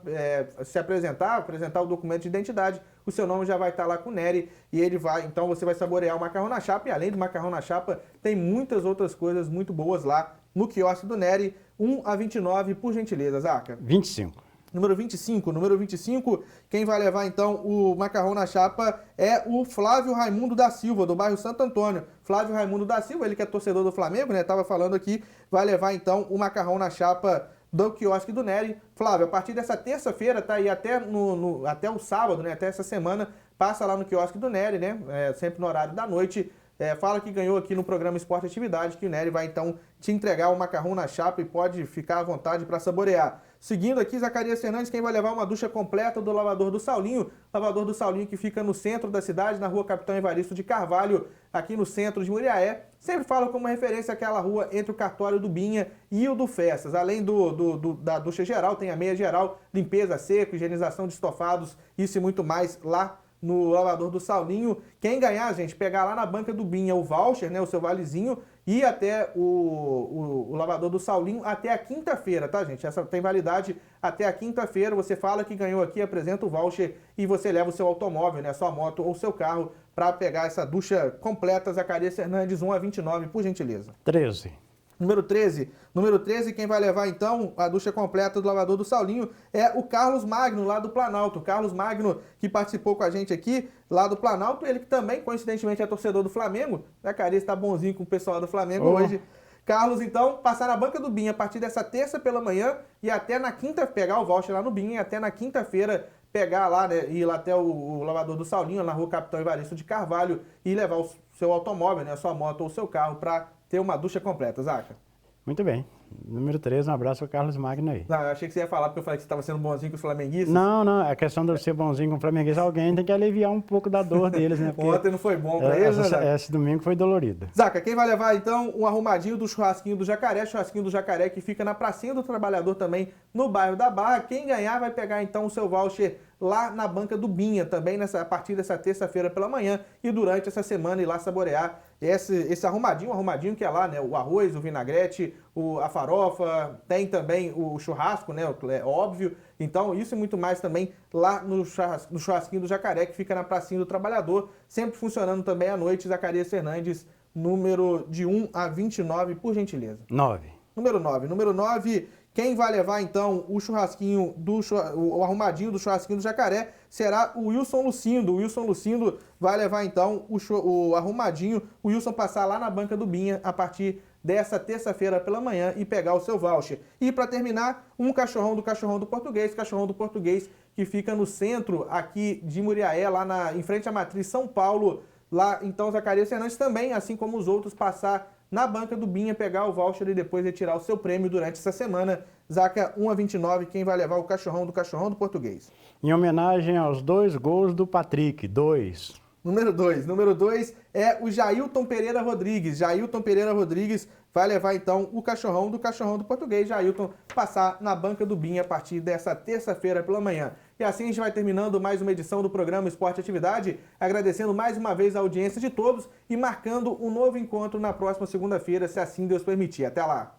se apresentar o documento de identidade. O seu nome já vai estar lá com o Nery e ele vai, então você vai saborear o macarrão na chapa. E além do macarrão na chapa, tem muitas outras coisas muito boas lá no Quiosque do Nery. 1 a 29, por gentileza, Zaca. 25. Número 25, quem vai levar então o macarrão na chapa é o Flávio Raimundo da Silva, do bairro Santo Antônio. Flávio Raimundo da Silva, ele que é torcedor do Flamengo, né, tava falando aqui, vai levar então o macarrão na chapa do Quiosque do Nery. Flávio, a partir dessa terça-feira, tá aí até o sábado, né, até essa semana, passa lá no Quiosque do Nery, né, sempre no horário da noite. Fala que ganhou aqui no programa Esporte Atividade, que o Nery vai então te entregar o macarrão na chapa e pode ficar à vontade para saborear. Seguindo aqui, Zacarias Fernandes, quem vai levar uma ducha completa do Lavador do Saulinho. Lavador do Saulinho que fica no centro da cidade, na rua Capitão Evaristo de Carvalho, aqui no centro de Muriaé. Sempre falo como referência aquela rua entre o cartório do Binha e o do Festas. Além da ducha geral, tem a meia geral, limpeza seco, higienização de estofados, isso e muito mais lá no Lavador do Saulinho. Quem ganhar, gente, pegar lá na banca do Binha o voucher, né, o seu valezinho, e até o Lavador do Saulinho até a quinta-feira, tá, gente? Essa tem validade até a quinta-feira. Você fala que ganhou aqui, apresenta o voucher e você leva o seu automóvel, né, sua moto ou seu carro para pegar essa ducha completa. Zacarias Fernandes, 1 a 29, por gentileza. 13. Número 13, quem vai levar então a ducha completa do Lavador do Saulinho é o Carlos Magno, lá do Planalto. Carlos Magno, que participou com a gente aqui, lá do Planalto, ele que também, coincidentemente, é torcedor do Flamengo. A Carice tá bonzinho com o pessoal do Flamengo hoje. Carlos, então, passar na banca do Binha a partir dessa terça pela manhã e até na quinta, pegar o voucher lá no Binha e até na quinta-feira pegar lá, né, ir lá até o Lavador do Saulinho, na rua Capitão Evaristo de Carvalho, e levar o seu automóvel, né, a sua moto ou o seu carro para ter uma ducha completa, Zaca. Muito bem. Número 13, um abraço ao Carlos Magno aí. Não, eu achei que você ia falar porque eu falei que você estava sendo bonzinho com os flamenguistas. Não, a questão de eu ser bonzinho com o flamenguista, alguém tem que aliviar um pouco da dor deles, né? Porque ontem não foi bom para eles, né? Esse domingo foi dolorido. Zaca, quem vai levar então um arrumadinho do churrasquinho do Jacaré, que fica na pracinha do Trabalhador também, no bairro da Barra. Quem ganhar vai pegar então o seu voucher lá na banca do Binha, também a partir dessa terça-feira pela manhã e durante essa semana ir lá saborear esse arrumadinho que é lá, né? O arroz, o vinagrete, a farofa, tem também o churrasco, né? É óbvio. Então, isso e muito mais também lá no churrasquinho do Jacaré, que fica na Pracinha do Trabalhador, sempre funcionando também à noite. Zacarias Fernandes, número de 1 a 29, por gentileza. 9. Número 9. Quem vai levar, então, o arrumadinho do churrasquinho do Jacaré será o Wilson Lucindo. O Wilson Lucindo vai levar, então, o arrumadinho, o Wilson passar lá na banca do Binha a partir dessa terça-feira pela manhã e pegar o seu voucher. E, para terminar, um cachorrão do Português, que fica no centro aqui de Muriaé, lá em frente à Matriz São Paulo. Lá, então, Zacarias Fernandes também, assim como os outros, passar na banca do Binha, pegar o voucher e depois retirar o seu prêmio durante essa semana. Zaca, 1 a 29, quem vai levar o cachorrão do Português? Em homenagem aos 2 gols do Patrick, 2. Número 2 é o Jailton Pereira Rodrigues. Jailton Pereira Rodrigues vai levar, então, o cachorrão do Português. Jailton passar na banca do Binha a partir dessa terça-feira pela manhã. E assim a gente vai terminando mais uma edição do programa Esporte Atividade, agradecendo mais uma vez a audiência de todos e marcando um novo encontro na próxima segunda-feira, se assim Deus permitir. Até lá!